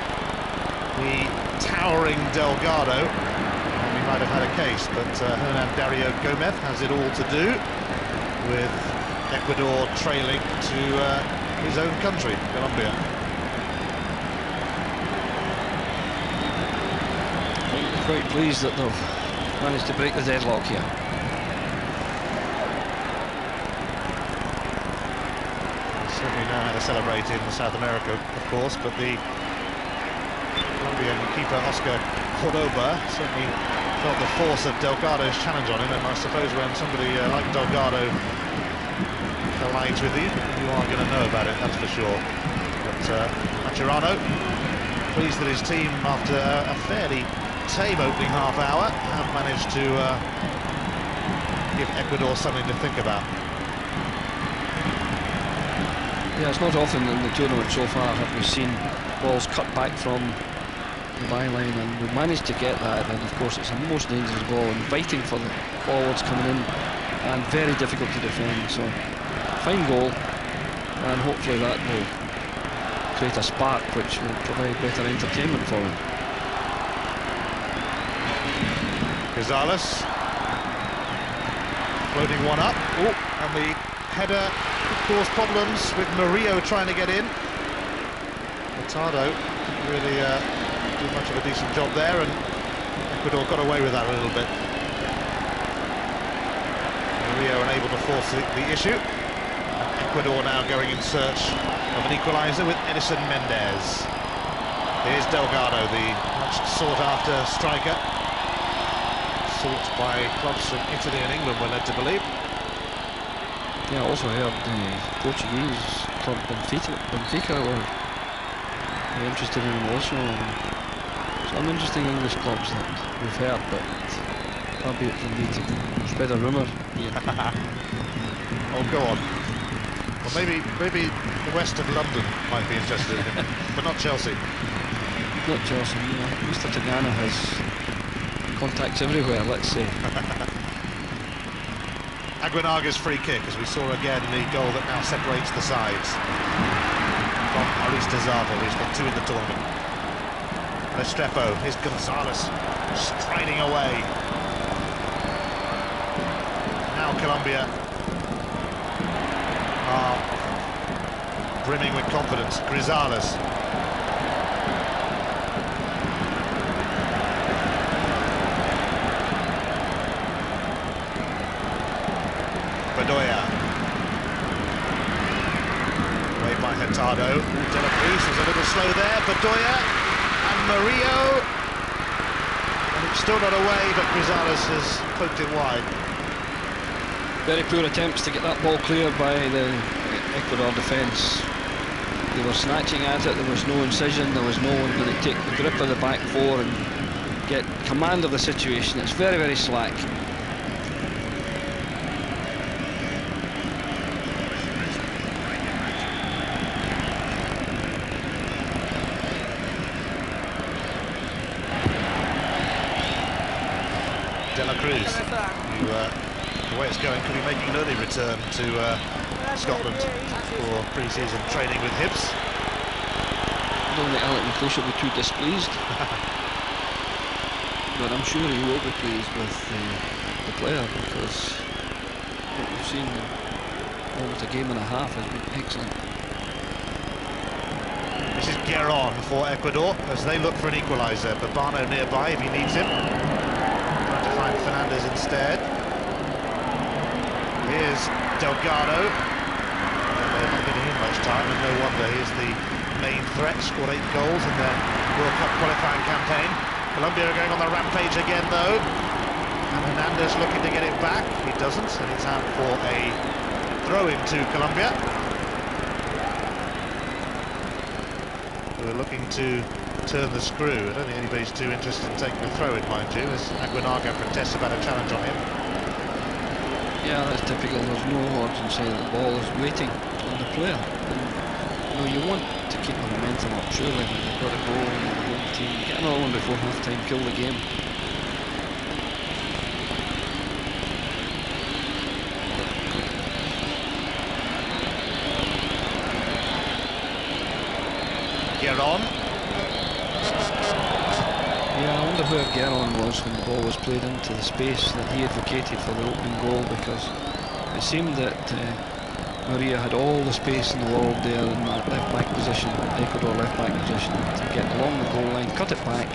the towering Delgado, and he might have had a case, but Hernan Dario Gomez has it all to do with Ecuador trailing to his own country, Colombia. Quite pleased that they've managed to break the deadlock here. Certainly know how to celebrate in South America, of course, but the Colombian keeper Oscar Cordoba certainly felt the force of Delgado's challenge on him, and I suppose when somebody like Delgado collides with you are going to know about it, that's for sure. But Mascherano, pleased that his team, after a fairly tame opening half hour, have managed to give Ecuador something to think about. Yeah, it's not often in the tournament so far have we seen balls cut back from the byline, and we managed to get that, and of course it's a most dangerous ball, inviting for the forwards coming in, and very difficult to defend. So, fine goal, and hopefully that will create a spark which will provide better entertainment for them. Gonzalez floating one up. Oh, and the header could cause problems with Murillo trying to get in. Hurtado didn't really do much of a decent job there, and Ecuador got away with that a little bit. Murillo unable to force the issue. And Ecuador now going in search of an equaliser with Edison Mendes. Here's Delgado, the much sought-after striker. Sought by clubs from Italy and England, we're led to believe. Yeah, I also heard the Portuguese club Benfica were interested in him also. Some interesting English clubs that we've heard, but far be it from me to spread a rumour. Oh, go on. Well, maybe the west of London might be interested in him, but not Chelsea. Not Chelsea, you know. Mr. Tagana has contacts everywhere, let's say. Aguinaga's free kick, as we saw again, the goal that now separates the sides from Aristizábal, who's got 2 in the tournament. Restrepo, here's Gonzalez striding away. Now Colombia are brimming with confidence. Grisales. Bedoya. Played by Hurtado. De La Cruz was a little slow there. Bedoya and Murillo. And it's still not away, but Grisales has poked it wide. Very poor attempts to get that ball clear by the Ecuador defence. They were snatching at it, there was no incision, there was no one going to take the grip of the back four and get command of the situation. It's very, very slack. De La Cruz, who, the way it's going, could be making an early return to Scotland for pre-season training with Hibs. I don't think Alec McLeish will be too displeased. But I'm sure he will be pleased with the player, because what we've seen in almost a game and a half has been excellent. This is Gueron for Ecuador as they look for an equaliser. Babano nearby if he needs him. Trying to find Fernandez instead. Here's Delgado. They're not giving him much time, and no wonder. Here's the main threat, scored 8 goals in their World Cup qualifying campaign. Colombia are going on the rampage again, though. And Hernandez looking to get it back. He doesn't, and it's out for a throw-in to Colombia. who are looking to turn the screw. I don't think anybody's too interested in taking a throw-in, mind you, as Aguinaga protests about a challenge on him. Yeah, that's typical. There's no urgency. The ball is waiting on the player. And, you want to keep the momentum up, surely. You've got to go on the home team, get another one before half-time, kill the game. Gueron. Yeah, I wonder where Gueron was when the ball was played into the space that he advocated for the opening goal, because it seemed that Maria had all the space in the world there in that left-back position, Ecuador left-back position, to get along the goal line, cut it back,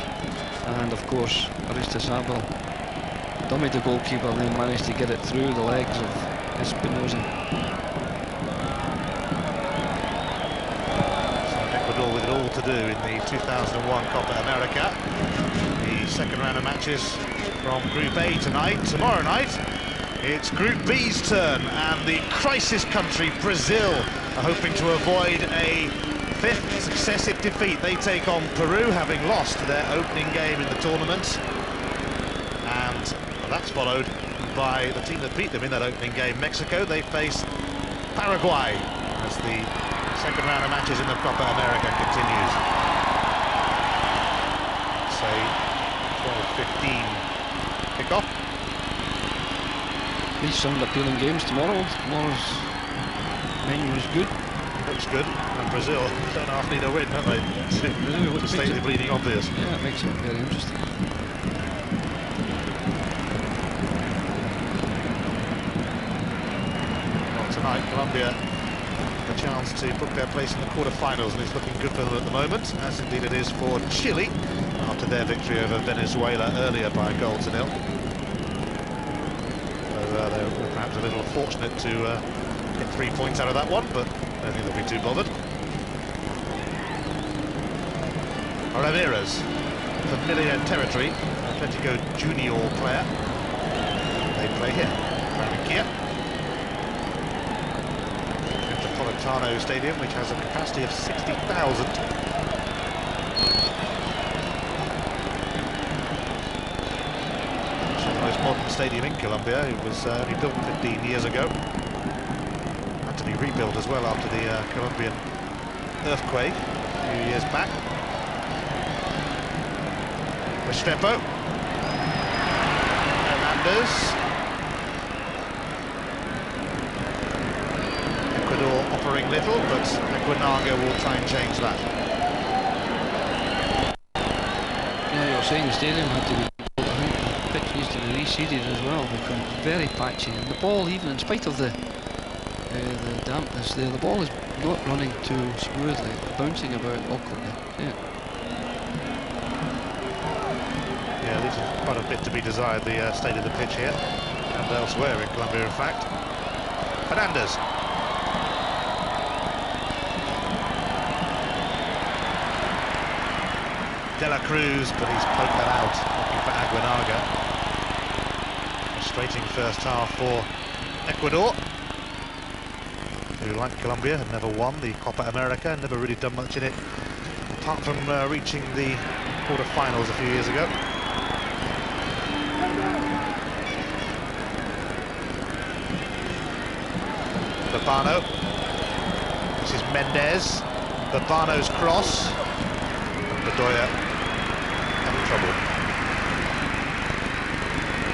and of course Aristizábal dummied the goalkeeper and then managed to get it through the legs of Espinosa. Ecuador with it all to do in the 2001 Copa America. The second round of matches from Group A tonight. Tomorrow night, it's Group B's turn, and the crisis country, Brazil, are hoping to avoid a fifth successive defeat. They take on Peru, having lost their opening game in the tournament. And that's followed by the team that beat them in that opening game, Mexico. They face Paraguay as the second round of matches in the Copa America continues. Say 12:15 kickoff. These sound appealing games tomorrow. Tomorrow's menu is good. Looks good. And Brazil don't half need a win, don't they? To state the bleeding obvious. Yeah, it makes it very interesting. Well, tonight, Colombia a chance to book their place in the quarter-finals, and it's looking good for them at the moment, as indeed it is for Chile after their victory over Venezuela earlier by a goal to nil. So they were perhaps a little fortunate to get 3 points out of that one, but I don't think they'll be too bothered. Ramirez, familiar territory, Atletico Junior player. They play here, Barranquilla. Metropolitano Stadium, which has a capacity of 60,000. It's the most modern stadium in Colombia. It was only built 15 years ago. Had to be rebuilt as well after the Colombian earthquake a few years back. Restrepo. Hernandez. Ecuador offering little, but Aguinaga will try and change that. Yeah, you were saying the stadium had to be built. I think the pitch needs to be reseeded as well, become very patchy. And the ball, even in spite of the dampness there, the ball is not running too smoothly, bouncing about awkwardly. Yeah, there's quite a bit to be desired, the state of the pitch here, and elsewhere in Colombia, in fact. Hernandez. De La Cruz, but he's poked that out, looking for Aguinaga. Frustrating first half for Ecuador, who, like Colombia, had never won the Copa America, never really done much in it, apart from reaching the quarter-finals a few years ago. Urbano. This is Mendez. Urbano's cross. And Bedoya having trouble.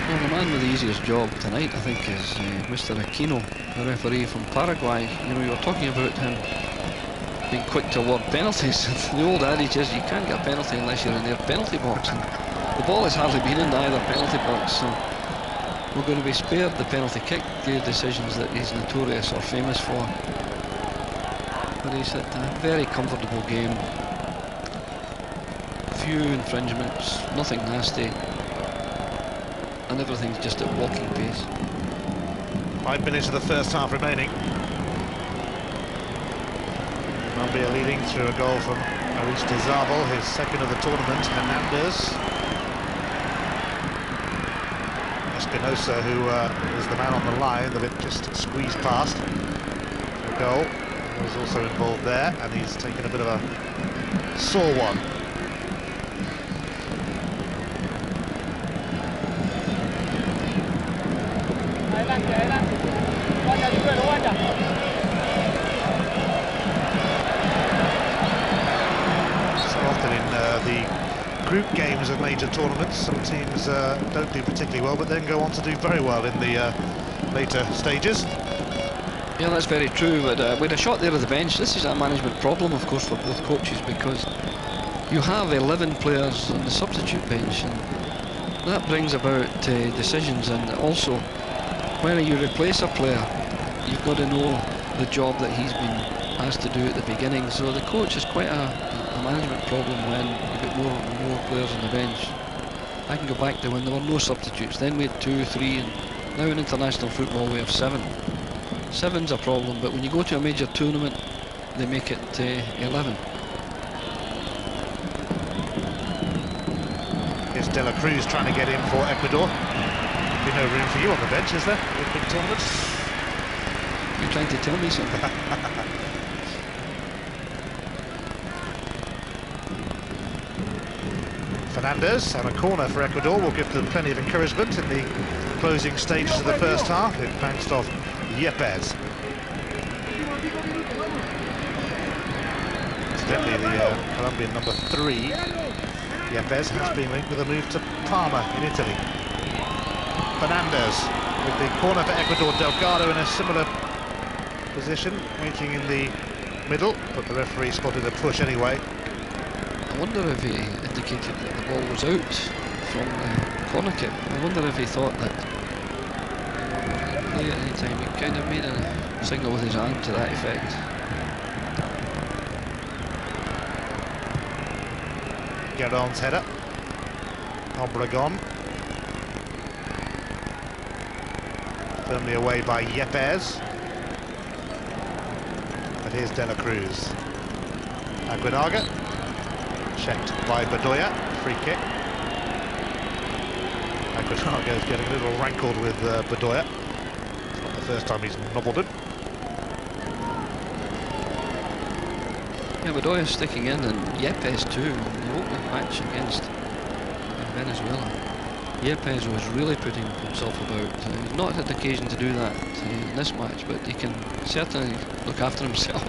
Well, the man with the easiest job tonight, I think, is Mr. Aquino, the referee from Paraguay. You know, you were talking about him being quick to award penalties. The old adage is you can't get a penalty unless you're in their penalty box. And the ball has hardly been in either penalty box, so we're going to be spared the penalty kick, the decisions that he's notorious or famous for. But he's had a very comfortable game. Few infringements, nothing nasty, and everything's just at walking pace. 5 minutes of the first half remaining. Colombia leading through a goal from Aristizábal, his second of the tournament. Hernandez. Espinosa, who was the man on the line that it just squeezed past. A goal. was also involved there, and he's taken a bit of a sore one. So often in the group games of major tournaments, some teams don't do particularly well, but then go on to do very well in the later stages. Yeah, that's very true, but with a shot there at the bench, this is a management problem, of course, for both coaches, because you have 11 players on the substitute bench, and that brings about decisions, and also, when you replace a player, you've got to know the job that he's been asked to do at the beginning, so the coach is quite a management problem when you've got more players on the bench. I can go back to when there were no substitutes, then we had 2, 3, and now in international football we have 7. 7's a problem, but when you go to a major tournament, they make it 11. Here's De La Cruz trying to get in for Ecuador. Be no room for you on the bench, is there, in big tournaments? You're trying to tell me something? Fernandez, and a corner for Ecuador will give them plenty of encouragement in the closing stages of the first half. It bounced off Yepes. Incidentally, the Colombian number 3, Yepes, has been linked with a move to Parma in Italy. Fernandez with the corner for Ecuador. Delgado in a similar position, waiting in the middle, but the referee spotted a push anyway. I wonder if he indicated that the ball was out from the corner kick. I wonder if he thought that play at any time. He kind of made a signal with his hand to that effect. Gueron's header. Obregon. Firmly away by Yepes. But here's De La Cruz. Aguinaga. Checked by Bedoya. Free kick. Aguinaga is getting a little rankled with Bedoya. It's not the first time he's nobbled it. Yeah, Bedoya's sticking in, and Yepes too. In the opening match against Venezuela, Yepes was really putting himself about. He's not had the occasion to do that in this match, but he can certainly look after himself.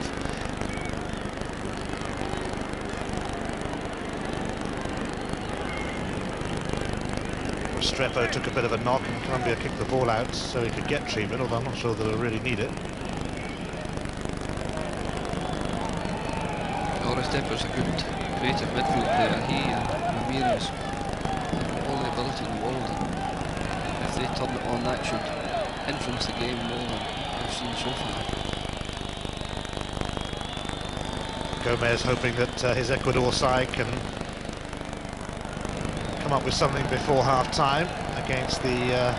Restrepo took a bit of a knock and Colombia kicked the ball out so he could get treatment, although I'm not sure that he'll really need it. Restrepo's a good creative midfield player. He and Ramirez have all the ability in the world, and if they turn it on, that should influence the game more than we've seen so far. Gomez hoping that his Ecuador side can come up with something before half-time against the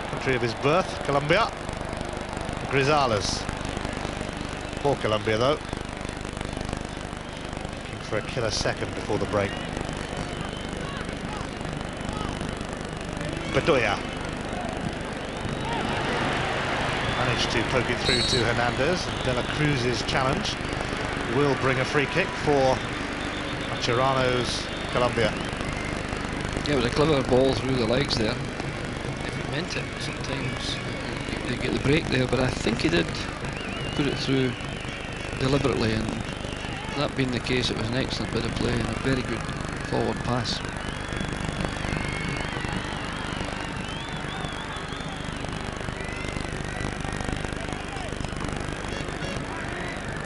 country of his birth, Colombia. Grisales for Colombia, though. Looking for a killer second before the break. Bedoya managed to poke it through to Hernandez. De La Cruz's challenge will bring a free kick for Mascherano's Colombia. Yeah, it was a clever ball through the legs there. If he meant it, sometimes they get the break there, but I think he did put it through deliberately, and that being the case, it was an excellent bit of play and a very good forward pass.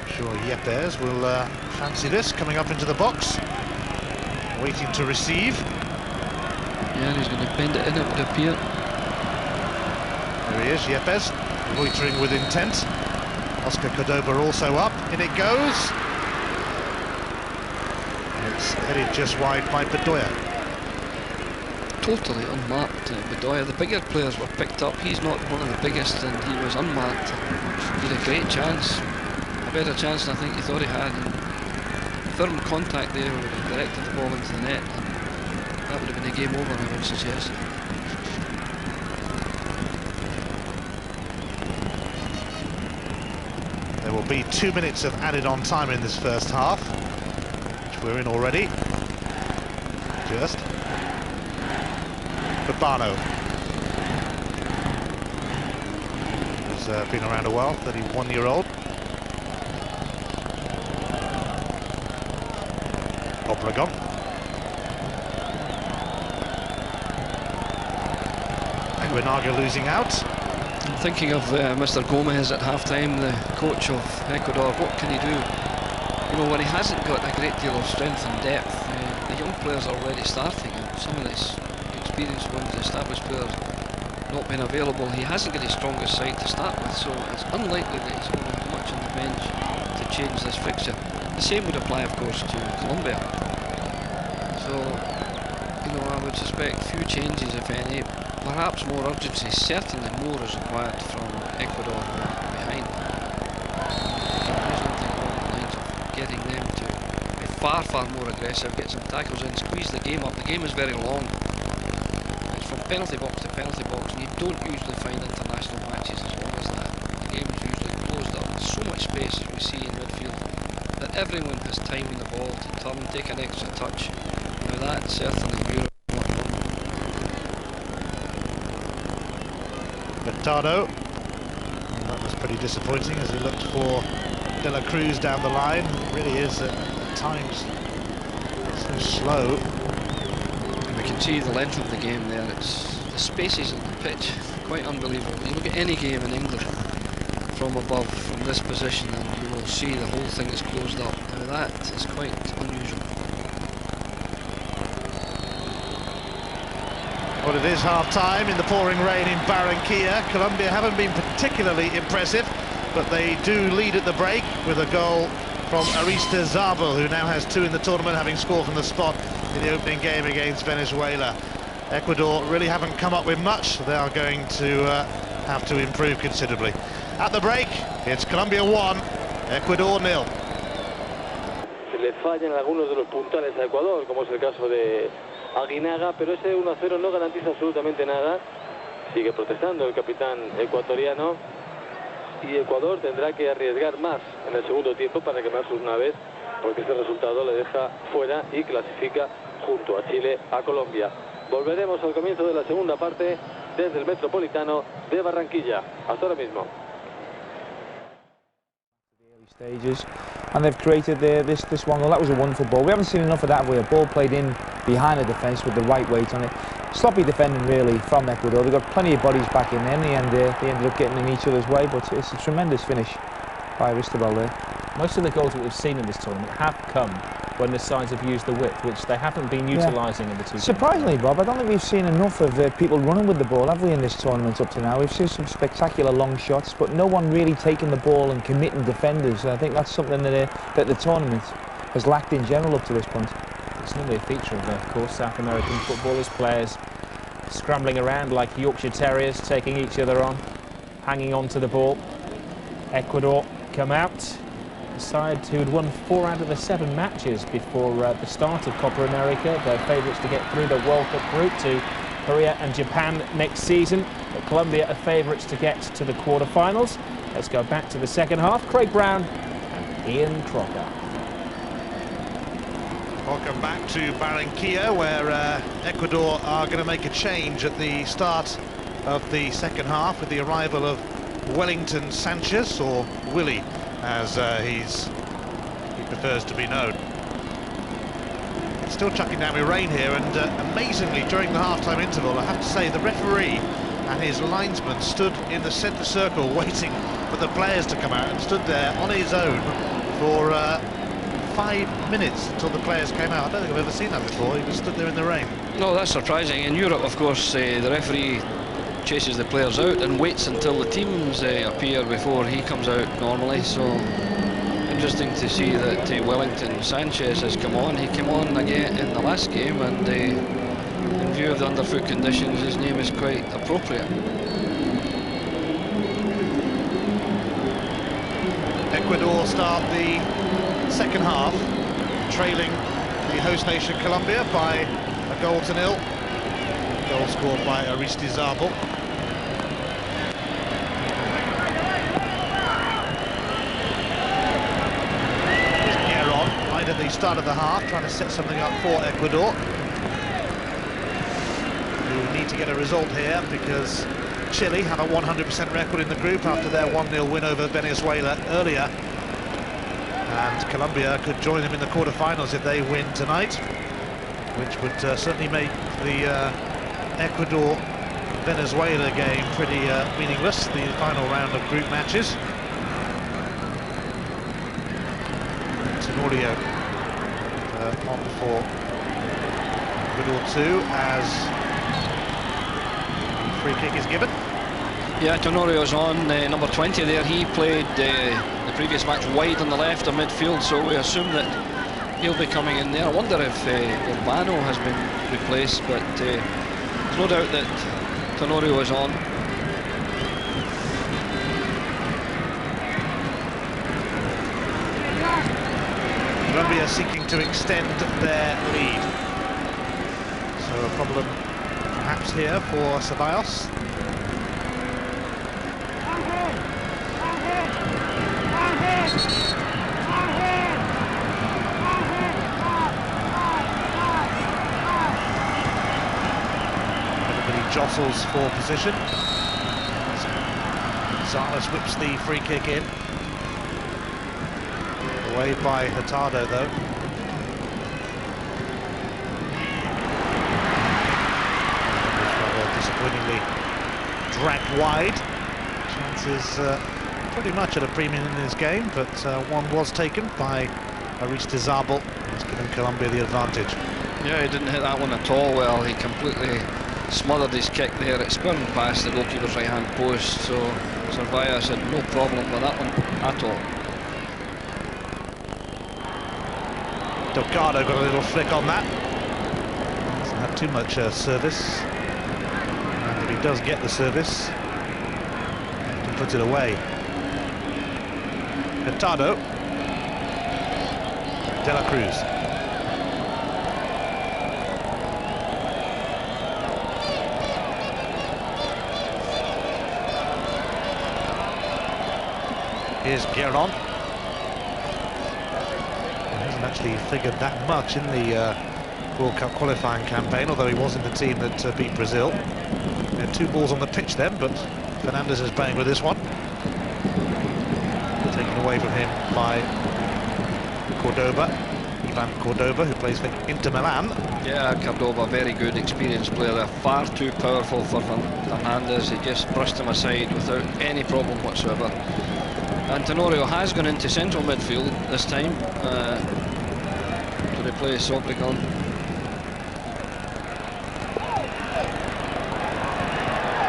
Sure, Yepes will fancy this, coming up into the box, waiting to receive. Yeah, and he's going to bend it in, it would appear. There he is, Yepes, loitering with intent. Oscar Cordoba also up, in it goes. It's headed just wide by Bedoya. Totally unmarked, Bedoya. The bigger players were picked up. He's not one of the biggest, and he was unmarked. He had a great chance, a better chance than I think he thought he had. And firm contact there would have directed the ball into the net. That would have been a game over, I would suggest. There will be 2 minutes of added on time in this first half, which we're in already. Just Babano has been around a while, 31-year-old. Obregon. Guinaga losing out. Thinking of Mr. Gomez at half-time, the coach of Ecuador, what can he do? You know, when he hasn't got a great deal of strength and depth, the young players are already starting, and some of these experienced ones, the established players, not being available, he hasn't got his strongest side to start with, so it's unlikely that he's going to have much on the bench to change this fixture. The same would apply, of course, to Colombia. So, you know, I would suspect few changes, if any. Perhaps more urgency, certainly more is required from Ecuador behind. There's something along the lines of getting them to be far more aggressive, get some tackles in, squeeze the game up. The game is very long. It's from penalty box to penalty box, and you don't usually find international matches as long as that. The game is usually closed up. There's so much space, as we see in midfield, that everyone has time on the ball to turn, take an extra touch. Now that certainly Europe. Hurtado. That was pretty disappointing as he looked for De La Cruz down the line. It really is at times so slow. We can see the length of the game there. It's the spaces on the pitch, quite unbelievable. You look at any game in England from above, from this position, and you will see the whole thing is closed up. Now that is quite unusual. Well, it is half-time in the pouring rain in Barranquilla. Colombia haven't been particularly impressive, but they do lead at the break with a goal from Aristezábal, who now has 2 in the tournament, having scored from the spot in the opening game against Venezuela. Ecuador really haven't come up with much. They are going to have to improve considerably. At the break, it's Colombia 1, Ecuador 0. Se le fallan algunos de los puntales a Ecuador, como es el caso de Aguinaga, pero ese 1-0 no garantiza absolutamente nada. Sigue protestando el capitán ecuatoriano y Ecuador tendrá que arriesgar más en el segundo tiempo para quemar sus naves, porque este resultado le deja fuera y clasifica junto a Chile a Colombia. Volveremos al comienzo de la segunda parte desde el Metropolitano de Barranquilla. Hasta ahora mismo. Stages, and they've created this one goal. That was a wonderful ball. We haven't seen enough of that where a ball played in behind the defence with the right weight on it. Sloppy defending really from Ecuador. They've got plenty of bodies back in there, and they ended up getting in each other's way, but it's a tremendous finish by Aristezábal there. Most of the goals that we've seen in this tournament have come when the sides have used the width, which they haven't been utilising in the two. Surprisingly, Bob, I don't think we've seen enough of people running with the ball, have we, in this tournament up to now? We've seen some spectacular long shots, but no one really taking the ball and committing defenders. And I think that's something that the tournament has lacked in general up to this point. It's normally a feature of course, South American footballers, players scrambling around like Yorkshire Terriers, taking each other on, hanging on to the ball. Ecuador come out. The side who had won 4 out of the 7 matches before the start of Copa America. They're favourites to get through the World Cup route to Korea and Japan next season. But Colombia are favourites to get to the quarter-finals. Let's go back to the second half. Craig Brown and Ian Crocker. Welcome back to Barranquilla, where Ecuador are going to make a change at the start of the second half with the arrival of Wellington Sanchez, or Willie, as he prefers to be known. It's still chucking down with rain here, and amazingly during the half-time interval, I have to say, the referee and his linesman stood in the centre circle waiting for the players to come out, and stood there on his own for 5 minutes until the players came out. I don't think I've ever seen that before. He was stood there in the rain. No, that's surprising. In Europe, of course, the referee chases the players out and waits until the teams appear before he comes out normally. So interesting to see that Wellington Sanchez has come on. He came on again in the last game, and in view of the underfoot conditions, his name is quite appropriate. Ecuador start the second half trailing the host nation Colombia by a goal to 0. Goal scored by Aristezábal. start of the half, trying to set something up for Ecuador, who need to get a result here because Chile have a 100% record in the group after their 1-0 win over Venezuela earlier. And Colombia could join them in the quarter-finals if they win tonight, which would certainly make the Ecuador-Venezuela game pretty meaningless, the final round of group matches. Tenorio on for Ecuador 2 as the free kick is given. Yeah, Tenorio's on, number 20 there. He played the previous match wide on the left of midfield, so we assume that he'll be coming in there. I wonder if Urbano has been replaced, but there's no doubt that Tenorio is on. Colombia seeking to extend their lead. So a problem perhaps here for Ceballos. Jostles for position. Salas whips the free kick in. Away by Hurtado though. Rather disappointingly dragged wide. Chances pretty much at a premium in this game, but one was taken by Aristizabal. It's given Colombia the advantage. Yeah, he didn't hit that one at all well. He completely smothered his kick there. It spun past the goalkeeper's right hand post, so Ceballos had no problem with that one at all. Delgado got a little flick on that. Hasn't had too much service, and if he does get the service, he puts it away. Hurtado, De La Cruz. Here's Gueron. He hasn't actually figured that much in the World Cup qualifying campaign, although he was in the team that beat Brazil. He had 2 balls on the pitch then, but Fernandez is playing with this one. Taken away from him by Cordoba. Ivan Cordoba, who plays for Inter Milan. Yeah, Cordoba, very good, experienced player. They're far too powerful for Fernandez. He just brushed him aside without any problem whatsoever. And Tenorio has gone into central midfield this time to replace Obregon.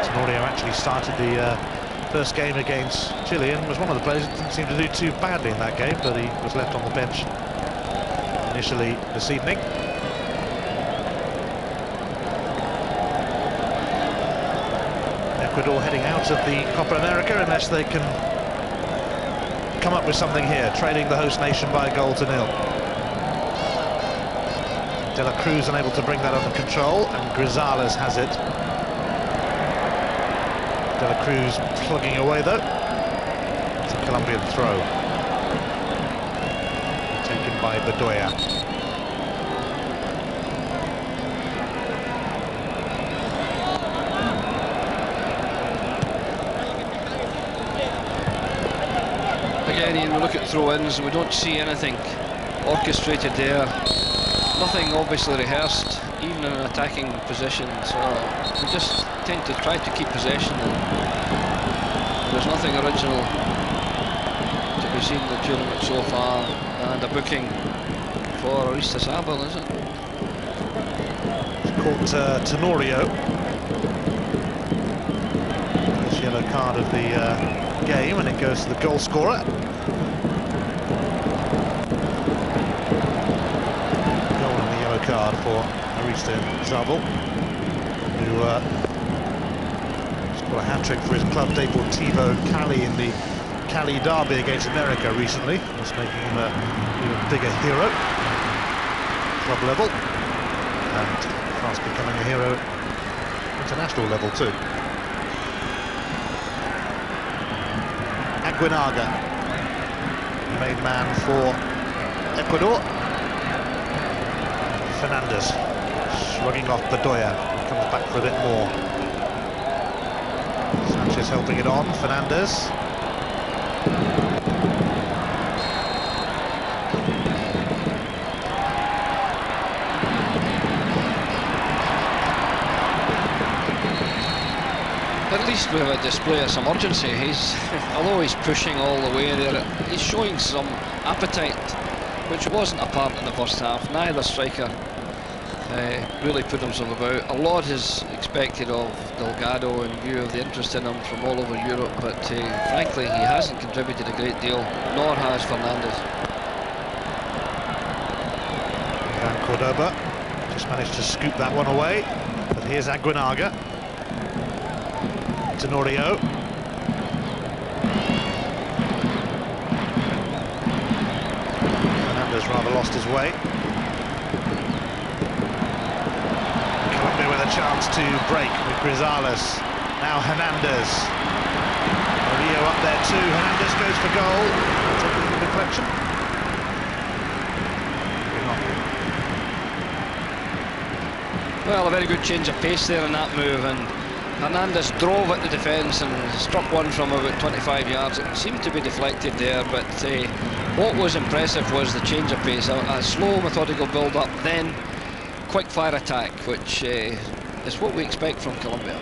Tenorio actually started the first game against Chile and was one of the players who didn't seem to do too badly in that game, but he was left on the bench initially this evening. Ecuador heading out of the Copa America unless they can come up with something here, trailing the host nation by a goal to 0. De La Cruz unable to bring that under control, and Grisales has it. De La Cruz plugging away though. It's a Colombian throw. Taken by Bedoya. Again, Ian, we look at throw-ins and we don't see anything orchestrated there. Nothing obviously rehearsed, even in an attacking position. So we just tend to try to keep possession. And there's nothing original to be seen in the tournament so far. And a booking for Aristizabal, is it? Caught Tenorio. First yellow card of the game, and it goes to the goal scorer. Goal and the yellow card for Aristizabal, who scored a hat-trick for his club Deportivo Cali in the Cali derby against America recently, thus making him an even bigger hero club level, and fast becoming a hero international level too. Aguinaga, main man for Ecuador. Fernandez shrugging off Bedoya, who comes back for a bit more. Sanchez helping it on, Fernandez. At least we have a display of some urgency. Although he's pushing all the way there, he's showing some appetite, which wasn't apparent in the first half. Neither striker really put himself about. A lot is expected of Delgado in view of the interest in him from all over Europe, but frankly he hasn't contributed a great deal, nor has Fernandez. Van Cordoba just managed to scoop that one away, but here's Aguinaga. Tenorio. Fernandez rather lost his way. Colombia with a chance to break with Grisales. Now Hernandez. Murillo up there too. Hernandez goes for goal. Taking the deflection. Well, a very good change of pace there in that move, and Hernandez drove at the defence and struck one from about 25 yards. It seemed to be deflected there, but what was impressive was the change of pace. A slow, methodical build-up, then quick-fire attack, which is what we expect from Colombia.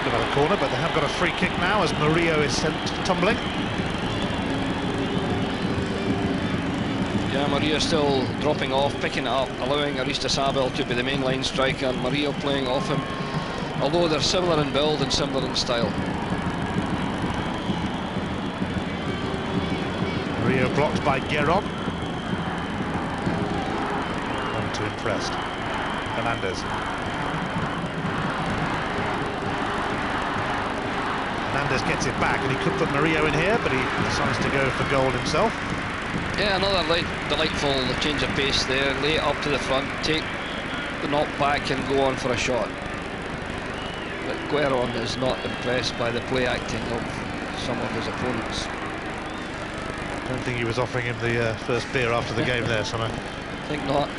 Should have had a corner, but they have got a free kick now as Murillo is sent tumbling. Yeah, Murillo still dropping off, picking it up, allowing Aristasabel to be the main line striker, and Murillo playing off him, although they're similar in build and similar in style. Murillo blocked by Guerron. Not too impressed. Hernandez. Hernandez gets it back, and he could put Murillo in here, but he decides to go for goal himself. Yeah, another delightful change of pace there. Lay it up to the front, take the knock back and go on for a shot. But Guerron is not impressed by the play acting of some of his opponents. I don't think he was offering him the first beer after the game there, Summer. I think not.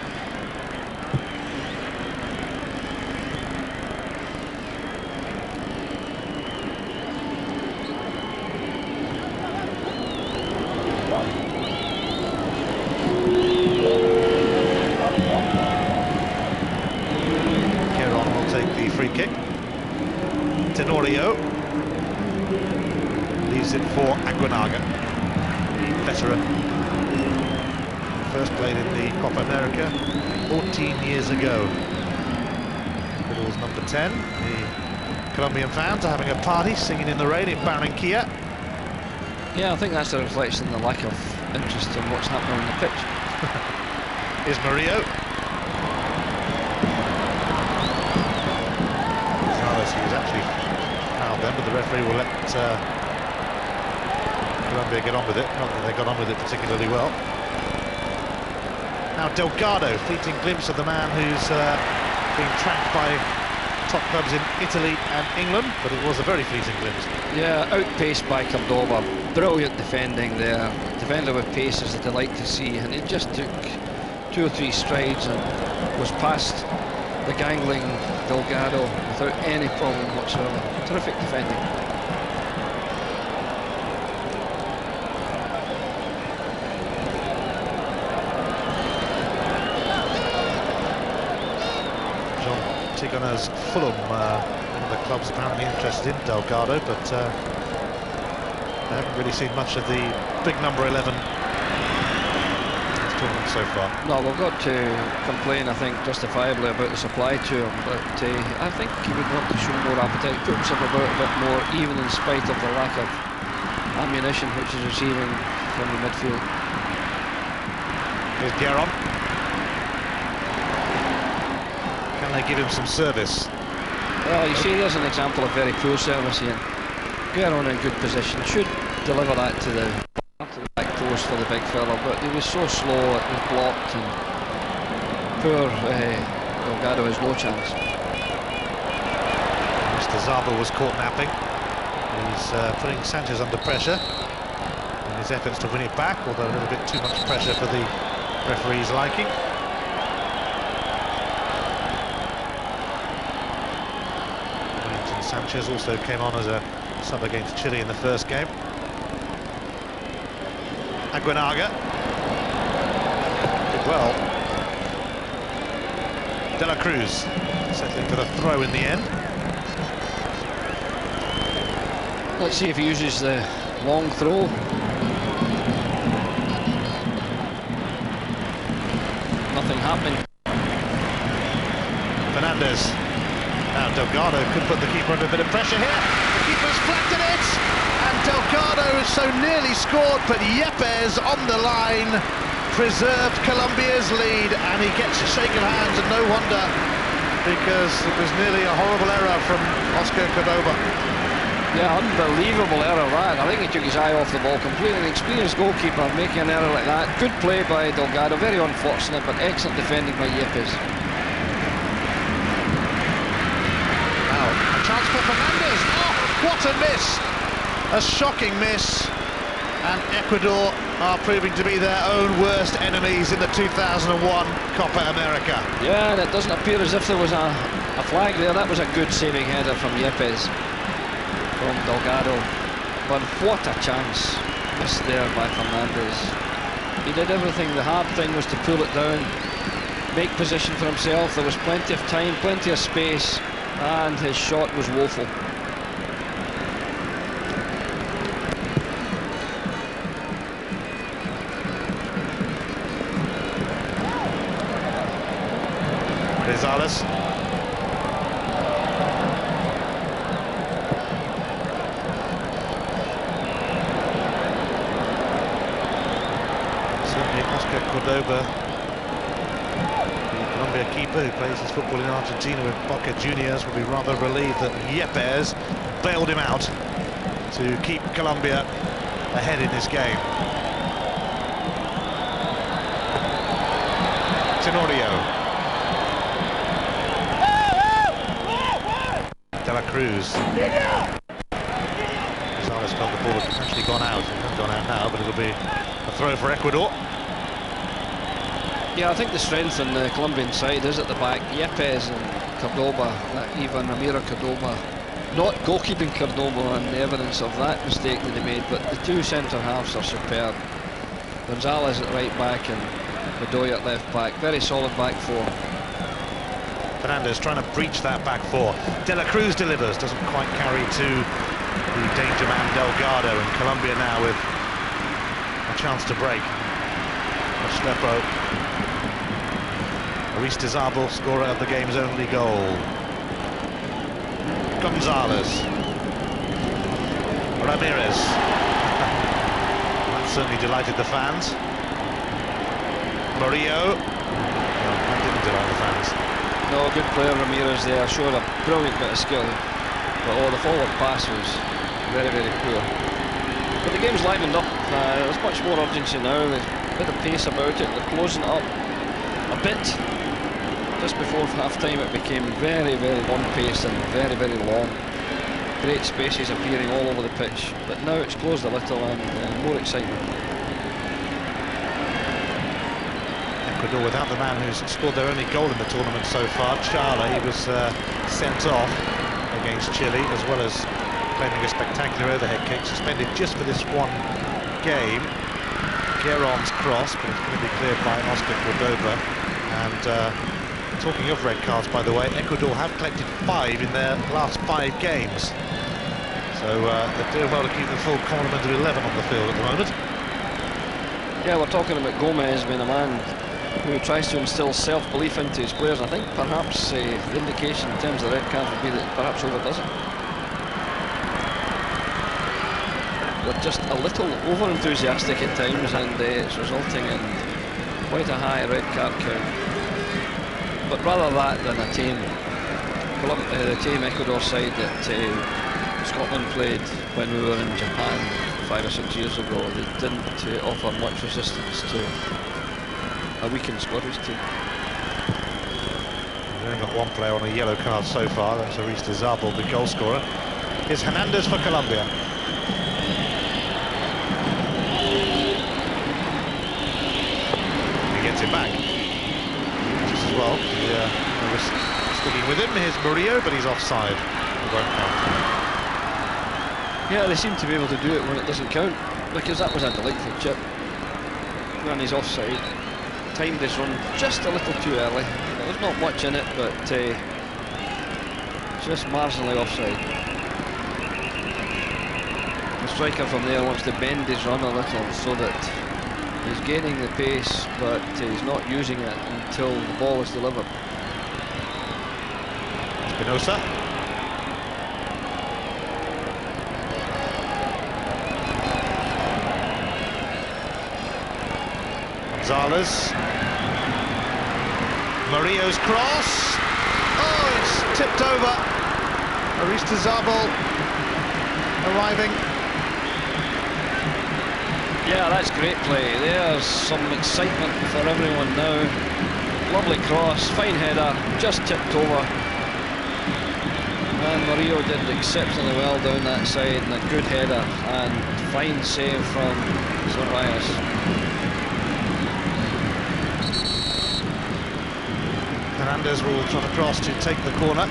Tenorio leaves it for Aguinaga, veteran. First played in the Copa America 14 years ago. It was number 10. The Colombian fans are having a party, singing in the rain in Barranquilla. Yeah, I think that's a reflection of the lack of interest in what's happening on the pitch. Here's Murillo. He was actually fouled then, but the referee will let Colombia get on with it. Not that they got on with it particularly well. Now Delgado, fleeting glimpse of the man who's being tracked by top clubs in Italy and England, but it was a very fleeting glimpse. Yeah, outpaced by Cordoba. Brilliant defending there. Defender with pace is a delight to see, and he just took 2 or 3 strides and was past the gangling Delgado without any problem whatsoever. Terrific defending. John Tigana's Fulham, one of the clubs apparently interested in Delgado, but they haven't really seen much of the big number 11 so far. No, we've got to complain, I think, justifiably about the supply to him, but I think he would want to show more appetite, put himself about a bit more, even in spite of the lack of ammunition which he's receiving from the midfield. Here's Guerron. Can they give him some service? Well, you see, there's an example of very poor service here. Guerron in good position, should deliver that to the back post for the big fella, but he was so slow, it was blocked, and poor Delgado has no chance. Mr. Zabel was caught napping. He's putting Sanchez under pressure in his efforts to win it back, although a little bit too much pressure for the referee's liking. Sanchez also came on as a sub against Chile in the first game. Aguinaga did well. De la Cruz settling for the throw in the end. Let's see if he uses the long throw. Nothing happening. Fernandez. Now Delgado could put the keeper under a bit of pressure here. The keeper's flapped it, and Delgado has so nearly scored, but Yepes on the line preserved Colombia's lead, and he gets a shake of hands, and no wonder, because it was nearly a horrible error from Oscar Cordoba. Yeah, unbelievable error that. I think he took his eye off the ball completely. An experienced goalkeeper making an error like that. Good play by Delgado, very unfortunate, but excellent defending by Yepes. Chance for Fernandez. Oh, what a miss! A shocking miss. And Ecuador are proving to be their own worst enemies in the 2001 Copa America. Yeah, and it doesn't appear as if there was a flag there. That was a good saving header from Yepes, from Delgado. But what a chance missed there by Fernandez. He did everything. The hard thing was to pull it down, make position for himself. There was plenty of time, plenty of space, and his shot was woeful. Gonzalez. Certainly Oscar Cordoba, Colombia keeper who plays his football in Argentina with Boca Juniors, will be rather relieved that Yepes bailed him out to keep Colombia ahead in this game. Tenorio. De la Cruz. Gonzalez felt the ball had potentially gone out. It hasn't gone out now, but it'll be a throw for Ecuador. Yeah, I think the strength on the Colombian side is at the back. Yepes and Cordoba, Ivan Ramiro Cordoba, not goalkeeping Cordoba and the evidence of that mistake that he made, but the two centre-halves are superb. Gonzalez at right back and Bedoya at left back. Very solid back four. Fernandez trying to breach that back four. De la Cruz delivers, doesn't quite carry to the danger man Delgado, and Colombia now with a chance to break. Schlepo. Aristizábal, scorer of the game's only goal. Gonzalez. Ramirez. That certainly delighted the fans. Murillo. No, that didn't delight the fans. No, good player Ramirez there, showed a brilliant bit of skill, but the forward pass was very, very poor. But the game's livened up, there's much more urgency now, there's a bit of pace about it, they're closing it up a bit. Just before half-time it became very, very one-paced and very, very long. Great spaces appearing all over the pitch, but now it's closed a little and more excitement. Ecuador without the man who's scored their only goal in the tournament so far, Chala. He was sent off against Chile, as well as claiming a spectacular overhead kick, suspended just for this one game. Guéron's cross, but it's going to be cleared by Oscar Cordoba. And talking of red cards, by the way, Ecuador have collected 5 in their last 5 games. So they're doing well to keep the full complement of 11 on the field at the moment. Yeah, we're talking about Gomez being a man who tries to instill self-belief into his players. I think perhaps the indication in terms of the red card would be that perhaps overdoes it. They're just a little over-enthusiastic at times, and it's resulting in quite a high red card count. But rather that than a tame Ecuador side that Scotland played when we were in Japan 5 or 6 years ago, they didn't offer much resistance to a weakened Scottish team. We've only got one player on a yellow card so far, that's Aristizábal, the goal scorer. Here's Hernandez for Colombia. he gets it back. Just as well. Yeah, sticking with him. Here's Murillo, but he's offside. It won't count. Yeah, they seem to be able to do it when it doesn't count, because that was a delightful chip. And he's offside. Timed his run just a little too early. There's not much in it, but just marginally offside. The striker from there wants to bend his run a little so that he's gaining the pace, but he's not using it until the ball is delivered. Espinosa. Gonzalez. Murillo's cross. Oh, it's tipped over. Aristizabal arriving. Yeah, that's great play. There's some excitement for everyone now. Lovely cross, fine header, just tipped over. And Murillo did exceptionally well down that side, and a good header, and fine save from Ceballos. Hernandez will try to cross to take the corner.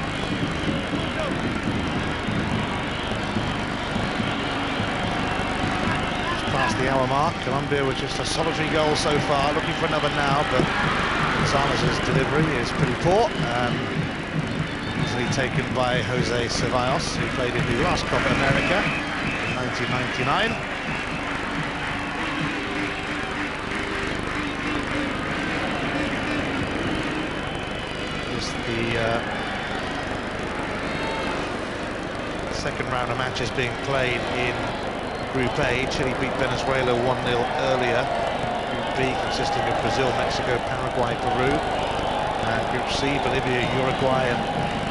Just past the hour mark. Colombia with just a solitary goal so far, looking for another now, but Gonzalez's delivery is pretty poor. Easily taken by Jose Ceballos, who played in the last Copa America in 1999. The second round of matches being played in Group A. Chile beat Venezuela 1-0 earlier. Group B consisting of Brazil, Mexico, Paraguay, Peru. Group C, Bolivia, Uruguay, and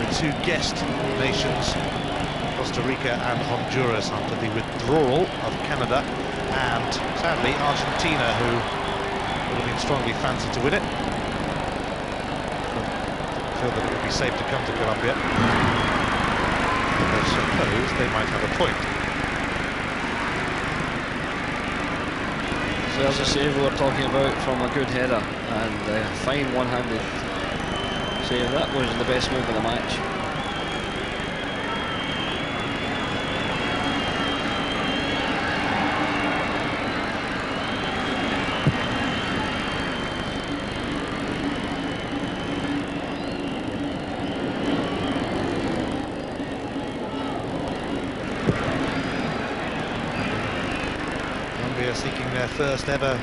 the two guest nations, Costa Rica and Honduras, after the withdrawal of Canada and, sadly, Argentina, who would have been strongly fancied to win it. Feel that it would be safe to come to Colombia. I suppose they might have a point. So there's a save we were talking about from a good header, and a fine one-handed save. That was the best move of the match. Seeking their first ever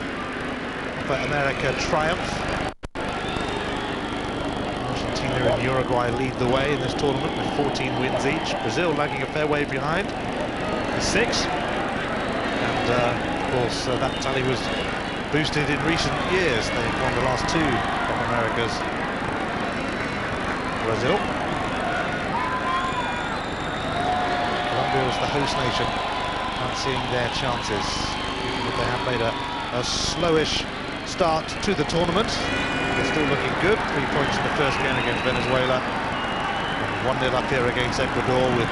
Copa America triumph. Argentina and Uruguay lead the way in this tournament with 14 wins each. Brazil lagging a fair way behind with 6. And of course that tally was boosted in recent years. They've won the last 2 Copa Americas. Brazil. Colombia was the host nation, fancying their chances. They have made a slowish start to the tournament. They're still looking good. 3 points in the first game against Venezuela. 1-0 up here against Ecuador with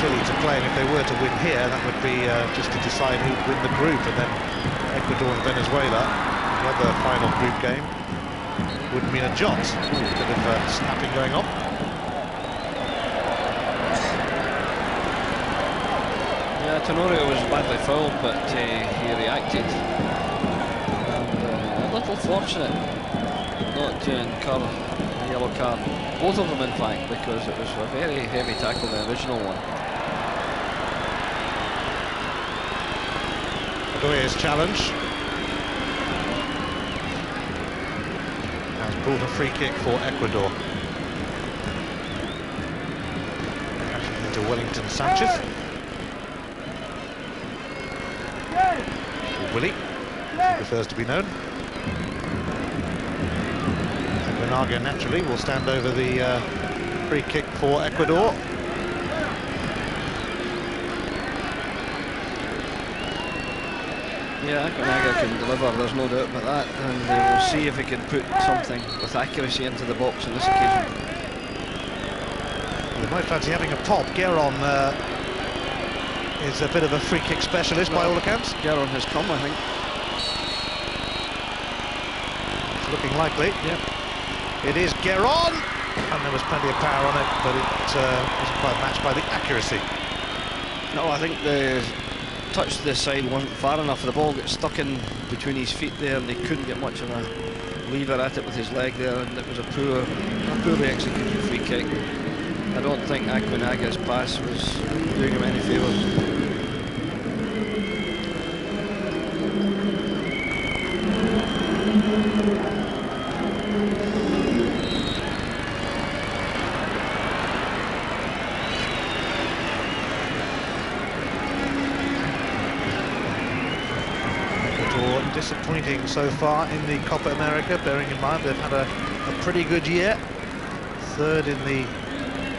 Chile to play. And if they were to win here, that would be just to decide who'd win the group. And then Ecuador and Venezuela, another final group game, wouldn't mean a jot. A bit of snapping going on. Tenorio was badly fouled, but he reacted. And a little fortunate not to incur a yellow card. Both of them, in fact, because it was a very heavy tackle, the original one. Adoya's challenge has brought a free kick for Ecuador. Crashing into Wellington Sanchez. Willie prefers to be known. And Benaga naturally will stand over the free kick for Ecuador. Yeah, Benaga can deliver, there's no doubt about that, and we'll see if he can put something with accuracy into the box on this occasion. They might fancy having a pop. Gueron is a bit of a free kick specialist by all accounts. Gueron has come, I think. looking likely. Yep. It is Gueron, and there was plenty of power on it, but it wasn't quite matched by the accuracy. No, I think the touch to the side wasn't far enough. The ball got stuck in between his feet there, and he couldn't get much of a lever at it with his leg there, and it was a poorly executed free kick. I don't think Aguinaga's pass was doing him any favours. Disappointing so far in the Copa America, bearing in mind they've had a pretty good year. Third in the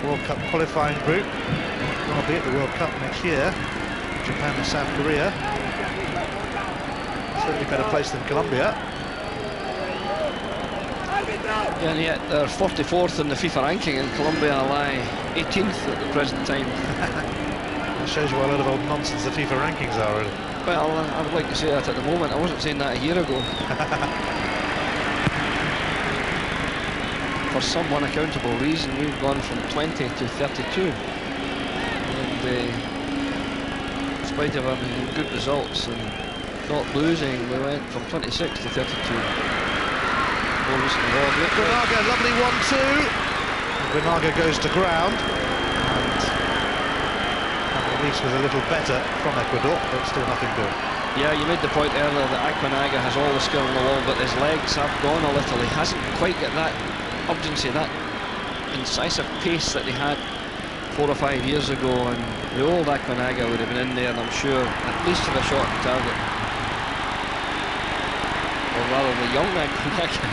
World Cup qualifying group. Gonna be at the World Cup next year. Japan and South Korea. Certainly better place than Colombia. Yeah, and yet they're 44th in the FIFA ranking, and Colombia lie 18th at the present time. That shows you what a lot of old nonsense the FIFA rankings are, really. Well, I would like to say that at the moment. I wasn't saying that a year ago. For some unaccountable reason, we've gone from 20 to 32. And in spite of having good results and not losing, we went from 26 to 32. Aguinaga, lovely 1-2. Aguinaga goes to ground. At least was a little better from Ecuador, but still nothing good. Yeah, you made the point earlier that Aguinaga has all the skill in the world, but his legs have gone a little. He hasn't quite got that urgency, that incisive pace that he had 4 or 5 years ago, and the old Aguinaga would have been in there, and I'm sure, at least to the shot on target. Or rather, the young Aguinaga.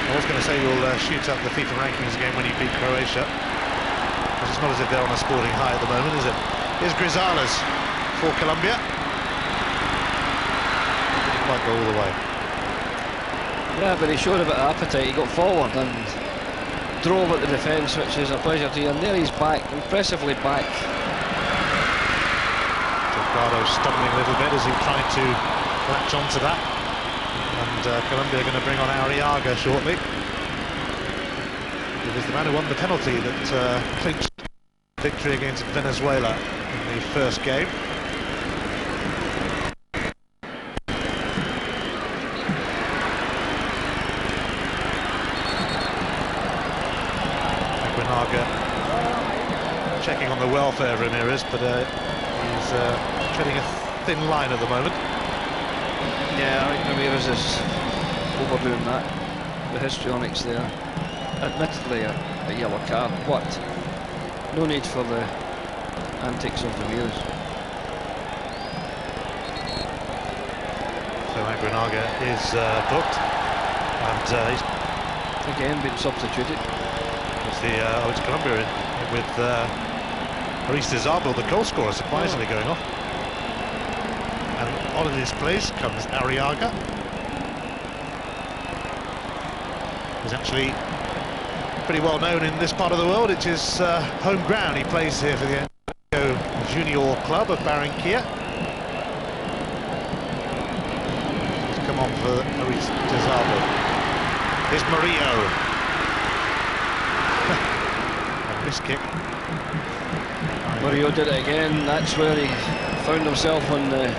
I was going to say you'll shoot up the FIFA rankings again when you beat Croatia, because it's not as if they're on a sporting high at the moment, is it? Here's Grisales for Colombia. Didn't quite go all the way. Yeah, but he showed a bit of appetite. He got forward and drove at the defence, which is a pleasure to you. And there he's back, impressively back. Delgado stumbling a little bit as he tried to latch onto that. And Colombia are going to bring on Arriaga shortly. It was the man who won the penalty that clinched victory against Venezuela in the first game. Aguinaga checking on the welfare of Ramirez, but he's treading a thin line at the moment. Yeah, I think Ramirez is overdoing that. The histrionics there. Admittedly a yellow card, but no need for the antics of Ramirez. So Aguinaga is booked, and he's again been substituted. It's Colombia with Aristizabal, the goal scorer, surprisingly going off. And on in his place comes Arriaga. He's actually pretty well known in this part of the world. It's his home ground. He plays here for the Junior Club of Barranquilla. He's come on for Aristizabal. Here's Murillo. This kick. Murillo did it again. That's where he found himself when the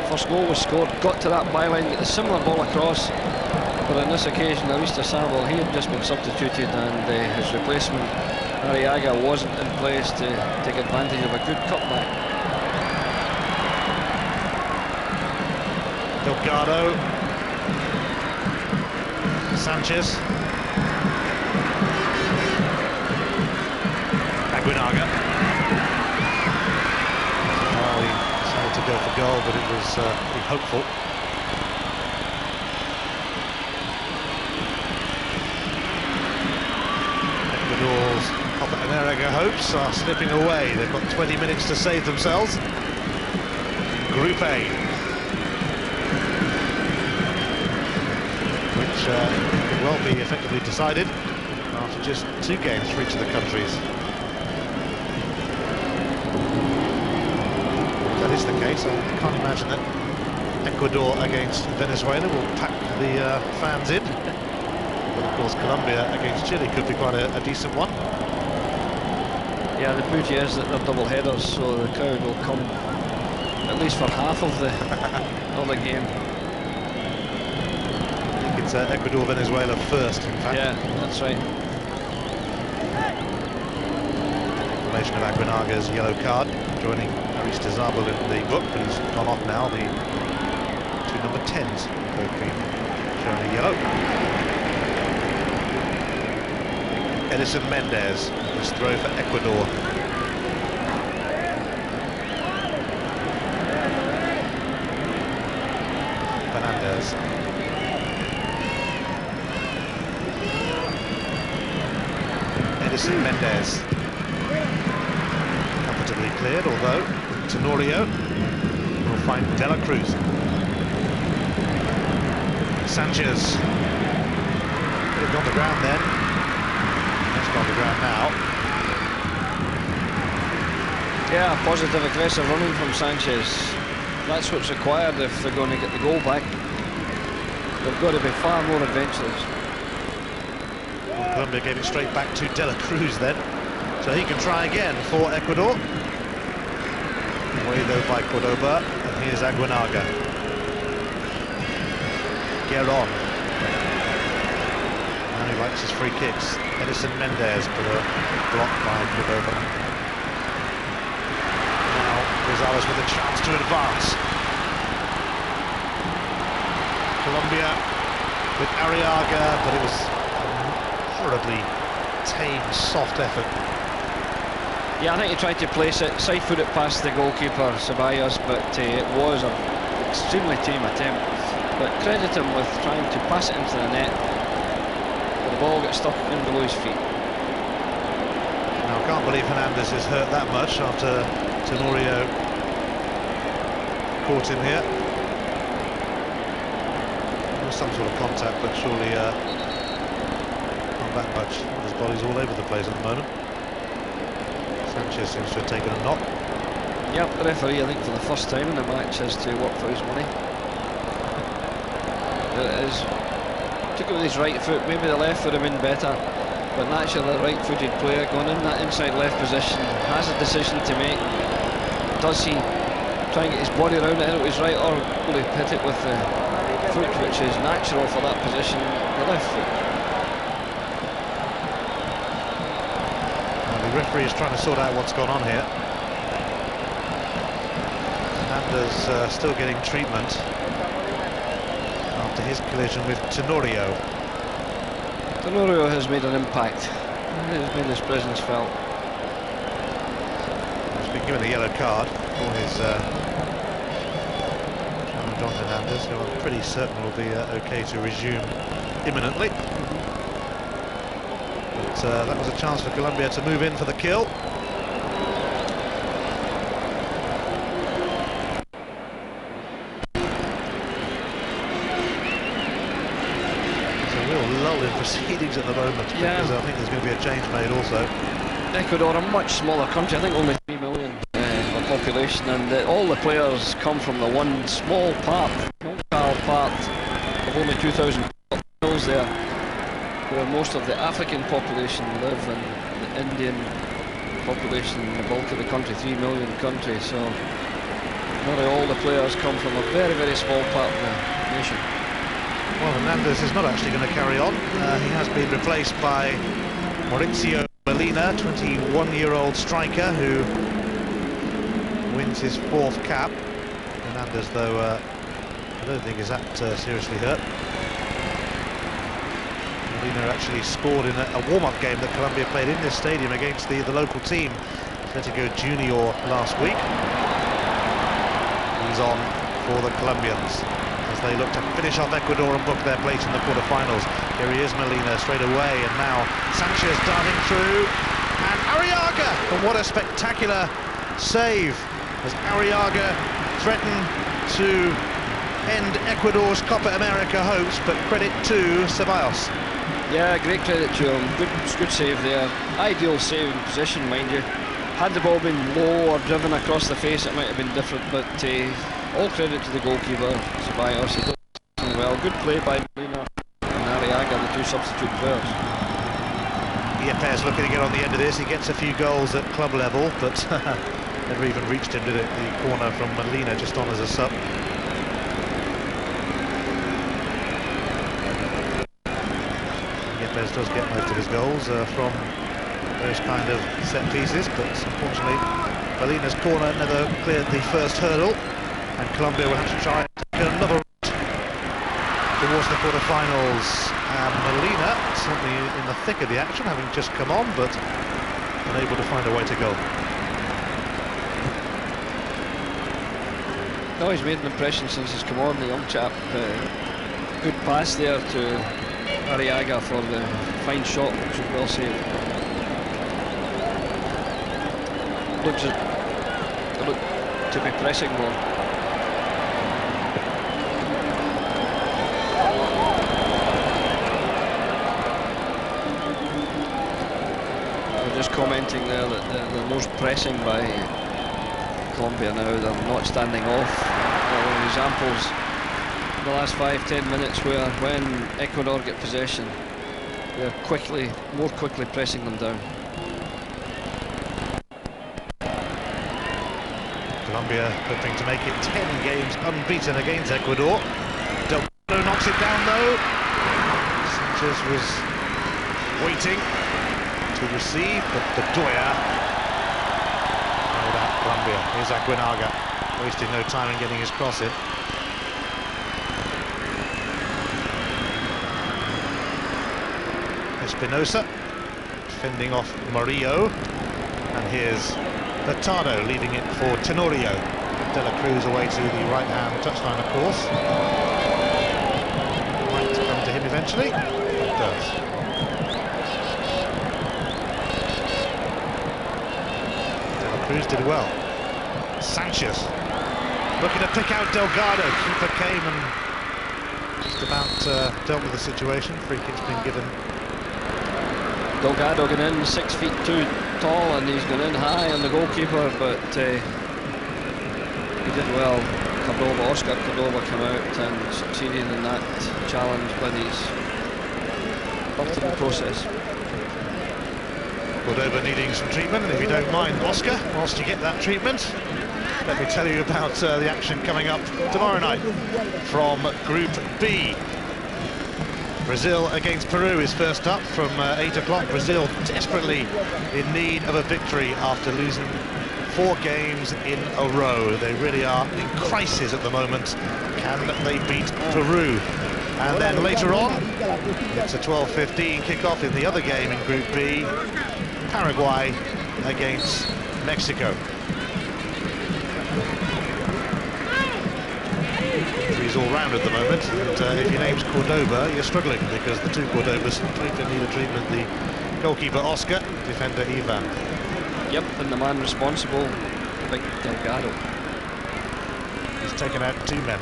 first goal was scored. Got to that byline, get a similar ball across, but on this occasion Aristizabal, he had just been substituted, and his replacement Arriaga wasn't in place to take advantage of a good cutback. Delgado, Sanchez, Aguinaga. Oh, he decided to go for goal, but it was pretty hopeful. Ecuador's Copa America hopes are slipping away. They've got 20 minutes to save themselves. Group A, which could well be effectively decided after just 2 games for each of the countries. If that is the case, I can't imagine that Ecuador against Venezuela will pack the fans in. But of course, Colombia against Chile could be quite a decent one. Yeah, the beauty is that they're double headers, so the crowd will come at least for half of the game. I think it's Ecuador-Venezuela first, in fact. Yeah, that's right. Of Aguinaga's yellow card, joining Aristizabal in the book, but he's gone off now. The two number 10s both been shown a yellow. Edison Mendez, his throw for Ecuador. Fernandez. Edison Mendez. Cleared, although Tenorio will find De La Cruz. Sanchez could have gone to the ground then. That's gone to the ground now. Yeah, positive aggressive running from Sanchez. That's what's required if they're going to get the goal back. They've got to be far more adventurous. Well, Colombia gave it straight back to De La Cruz then, so he can try again for Ecuador. Away though by Cordoba, and here's Aguinaga. Gueron. And he likes his free kicks. Edison Mendez, but a block by Cordoba. Now Gonzalez with a chance to advance. Colombia with Arriaga, but it was a horribly tame, soft effort. Yeah, I think he tried to place it, side-foot it past the goalkeeper, Ceballos, but it was an extremely tame attempt. But credit him with trying to pass it into the net, but the ball gets stuck in below his feet. Now, I can't believe Hernandez is hurt that much after Tenorio caught him here. There was some sort of contact, but surely not that much. His body's all over the place at the moment. Sanchez seems to have taken a knock. Yep, the referee, I think for the first time in the match, has to work for his money. There it is. Took it with his right foot, maybe the left would have been better, but naturally the right-footed player going in that inside left position has a decision to make. Does he try and get his body around it, hit it with his right, or will he hit it with the foot, which is natural for that position, the left foot? The referee is trying to sort out what's gone on here. Hernandez still getting treatment after his collision with Tenorio. Tenorio has made an impact. He has made his presence felt. He's been given a yellow card for his challenge on Hernandez, who I'm pretty certain will be okay to resume imminently. That was a chance for Colombia to move in for the kill. There's a real lull in proceedings at the moment, because I think there's going to be a change made also. Ecuador, a much smaller country, I think only 3 million of population, and all the players come from the one small part of only 2,000 miles there, where most of the African population live, and the Indian population, the bulk of the country, 3 million country, so nearly all the players come from a very, very small part of the nation. Well, Hernandez is not actually going to carry on. He has been replaced by Mauricio Molina, 21-year-old striker who wins his 4th cap. Hernandez, though, I don't think is that seriously hurt. Molina actually scored in a warm-up game that Colombia played in this stadium against the local team, Atletico Junior, last week. He's on for the Colombians as they look to finish off Ecuador and book their place in the quarterfinals. Here he is, Molina, straight away, and now Sanchez diving through, and Arriaga! And what a spectacular save as Arriaga threatened to end Ecuador's Copa America hopes, but credit to Ceballos. Yeah, great credit to him. Good save there. Ideal saving position, mind you. Had the ball been low or driven across the face, it might have been different, but all credit to the goalkeeper, Ceballos. He did well. Good play by Molina and Arriaga, the two substitute players. Yepes looking to get on the end of this. He gets a few goals at club level, but never even reached him, did it? The corner from Molina just on as a sub. Yepes does get most of his goals from those kind of set pieces, but unfortunately Molina's corner never cleared the first hurdle, and Colombia will have to try and take another route towards the quarter-finals. Molina certainly in the thick of the action, having just come on, but unable to find a way to goal. No, he's made an impression since he's come on, the young chap. Good pass there to Arriaga for the fine shot, which was well saved. Look to be pressing more. We're just commenting there that the most pressing by Colombia now. They're not standing off. There are examples in the last 5-10 minutes where when Ecuador get possession, they're more quickly pressing them down. Colombia hoping to make it 10 games unbeaten against Ecuador. Delgado knocks it down though. Sanchez was waiting to receive, but Bedoya held out Colombia. Here's Aguinaga, wasting no time in getting his cross in. Espinosa fending off Murillo, and here's Hurtado leaving it for Tenorio. De La Cruz away to the right-hand touchline, of course. Might come to him eventually. It does. De La Cruz did well. Sanchez looking to pick out Delgado. Keeper came and just about dealt with the situation. Free kick's been given. Delgado got in 6 feet 2 tall, and he's gone in high on the goalkeeper, but he did well. Oscar Cordova came out and succeeded in that challenge, but he's bumped in the process. Cordova needing some treatment, and if you don't mind, Oscar, whilst you get that treatment, let me tell you about the action coming up tomorrow night from Group B. Brazil against Peru is first up from 8 o'clock. Brazil desperately in need of a victory after losing 4 games in a row. They really are in crisis at the moment. Can they beat Peru? And then later on, it's a 12:15 kickoff in the other game in Group B, Paraguay against Mexico. Injuries all round at the moment, and if your name's Cordova, you're struggling, because the two Cordovas need a treatment. The goalkeeper Oscar, defender Ivan. Yep, and the man responsible, big Delgado. He's taken out 2 men.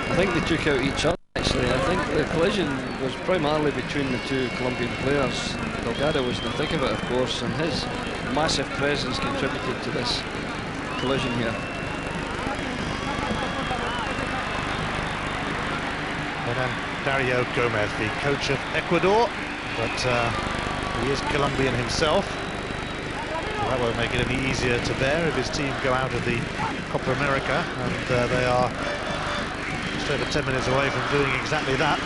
I think they took out each other, actually. I think the collision was primarily between the two Colombian players. Delgado was in the thick of it, of course, and his massive presence contributed to this collision here. And Dario Gomez, the coach of Ecuador, but he is Colombian himself. So that won't make it any easier to bear if his team go out of the Copa America, and they are just over 10 minutes away from doing exactly that.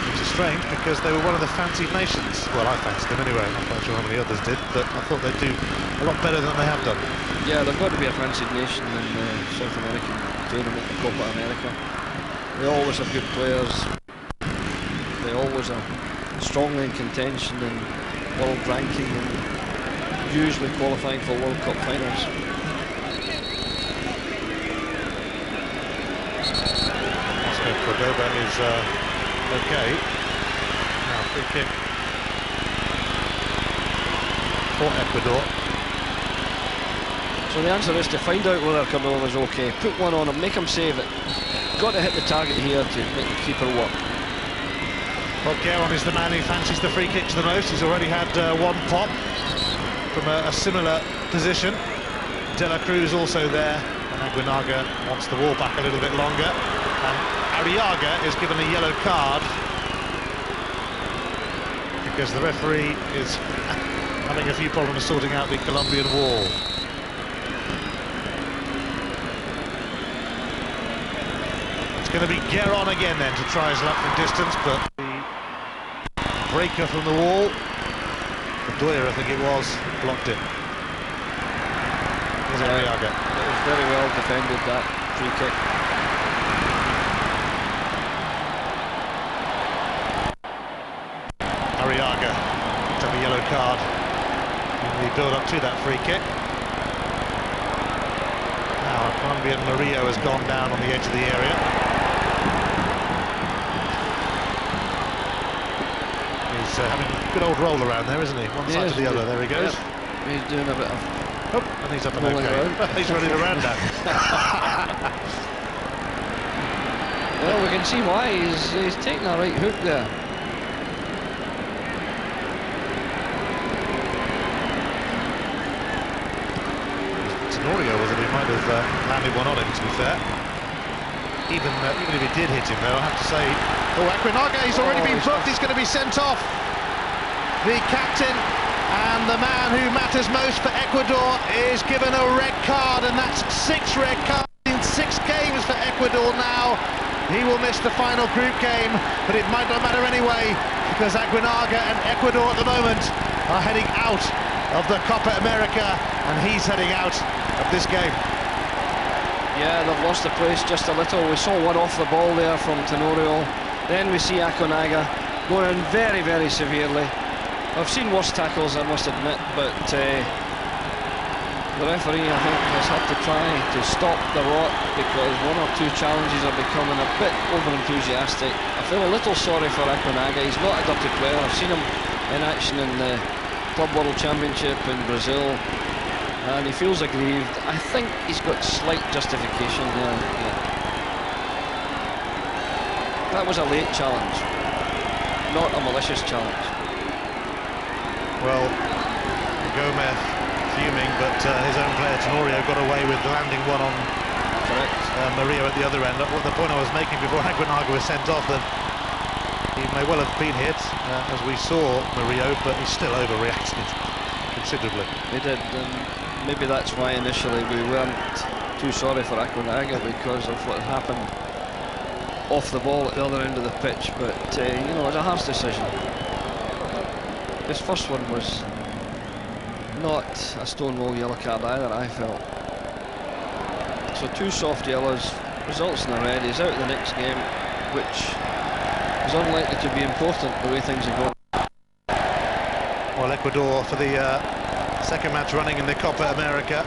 Which is strange, because they were one of the fancied nations. Well, I fancied them anyway. I'm not quite sure how many others did, but I thought they'd do a lot better than they have done. Yeah, they've got to be a fancied nation in the South American tournament, the Copa America. They always have good players. They always are strongly in contention in world ranking and usually qualifying for World Cup finals. Oscar Cordova is okay. Now free kick for Ecuador. So the answer is to find out whether Cordova's okay. Put one on him, make him save it. Got to hit the target here to make the keeper work. Well, Gueron is the man who fancies the free kicks the most. He's already had 1 pop from a similar position. De La Cruz also there, and Aguinaga wants the wall back a little bit longer. And Arriaga is given a yellow card because the referee is having a few problems sorting out the Colombian wall. It's going to be Gueron again then to try his luck from distance, but the breaker from the wall, Bedoya I think it was, blocked it. Here's Arriaga. It was very well defended, that free kick. Arriaga picked up a yellow card in the build-up to that free kick. Now Colombian Murillo has gone down on the edge of the area. He's having a good old roll around there, isn't he? One side to the other, there he goes. Yep. He's doing a bit of... Oh, and he's up and okay. He's running around now. Well, we can see why. He's taking a right hook there. Tenorio was that he might have landed one on him, to be fair. Even if he did hit him, though, I have to say... Oh, Aguinaga, he's already been booked, he's going to be sent off. The captain and the man who matters most for Ecuador is given a red card, and that's 6 red cards in 6 games for Ecuador now. He will miss the final group game, but it might not matter anyway, because Aguinaga and Ecuador at the moment are heading out of the Copa America, and he's heading out of this game. Yeah, they've lost the place just a little. We saw one off the ball there from Tenorio. Then we see Aguinaga going in very, very severely. I've seen worse tackles, I must admit, but the referee, I think, has had to try to stop the rot because 1 or 2 challenges are becoming a bit over-enthusiastic. I feel a little sorry for Aguinaga. He's not a dirty player. I've seen him in action in the Club World Championship in Brazil, and he feels aggrieved. I think he's got slight justification there. Yeah. That was a late challenge, not a malicious challenge. Well, Gomez fuming, but his own player Tenorio got away with landing one on Murillo at the other end. What the point I was making before Aguinaga was sent off, that he may well have been hit, as we saw Murillo, but he still overreacted considerably. He did, and maybe that's why initially we weren't too sorry for Aguinaga because of what happened off the ball at the other end of the pitch, but you know, it was a harsh decision. This first one was not a stonewall yellow card either, I felt. So 2 soft yellows, results in a red. He's out of the next game, which is unlikely to be important the way things are going. Well, Ecuador, for the second match running in the Copa America,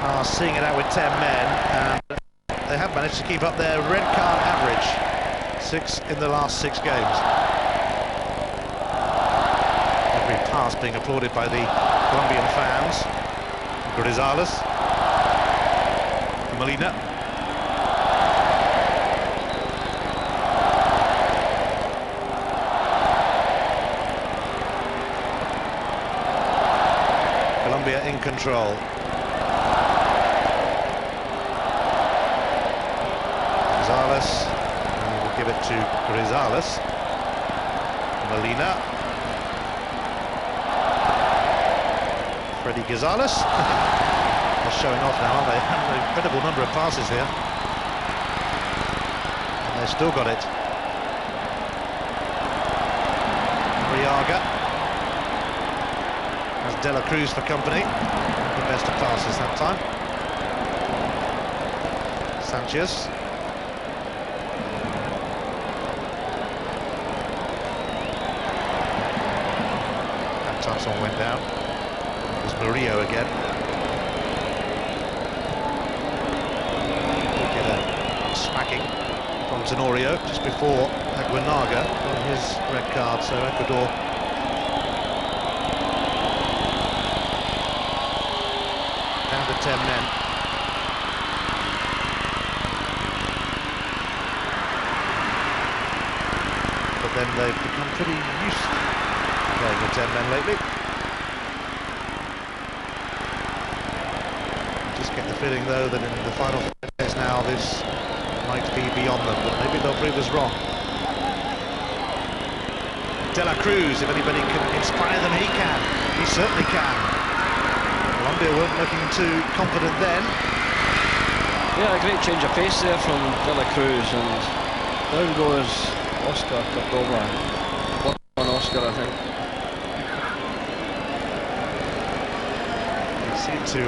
are seeing it out with 10 men, and they have managed to keep up their red card average. 6 in the last 6 games. Every pass being applauded by the Colombian fans. Grizales. Molina. Colombia in control. Grizales. And we'll give it to Grizales. Molina. Freddy Gonzalez. They're showing off now, aren't they? An incredible number of passes here. And they've still got it. Arriaga has De La Cruz for company. The best of passes that time. Sanchez. That time someone went down. Murillo again. Look at a smacking from Tenorio just before Aguinaga on his red card, so Ecuador down to 10 men. But then they've become pretty used to playing with 10 men lately. Just get the feeling, though, that in the final 5 minutes now, this might be beyond them, but maybe they'll prove us wrong. De La Cruz, if anybody can inspire them, he can. He certainly can. Colombia weren't looking too confident then. Yeah, a great change of pace there from De La Cruz, and down goes Oscar Cordova. One on Oscar, I think. He seemed to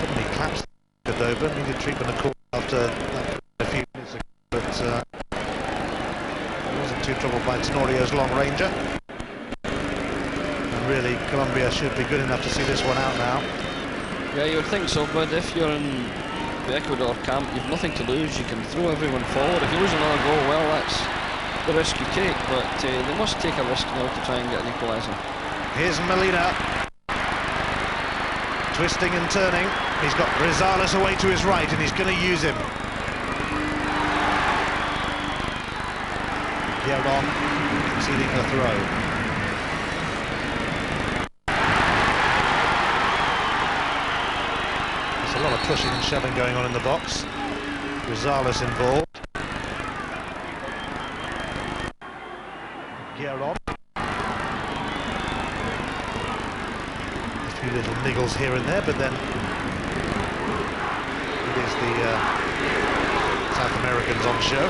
suddenly collapse Cordova. Needed treatment, of course, after a few minutes ago, but he wasn't too troubled by Tenorio's long ranger. And really, Colombia should be good enough to see this one out now. Yeah, you would think so, but if you're in the Ecuador camp, you've nothing to lose. You can throw everyone forward. If you lose another goal, well, that's the risk you take, but they must take a risk now to try and get an equaliser. Here's Molina. Twisting and turning. He's got Rosales away to his right, and he's going to use him. Gueron conceding the throw. A lot of pushing and shoving going on in the box. Rosales involved. Gueron. A few little niggles here and there, but then it is the South Americans on show.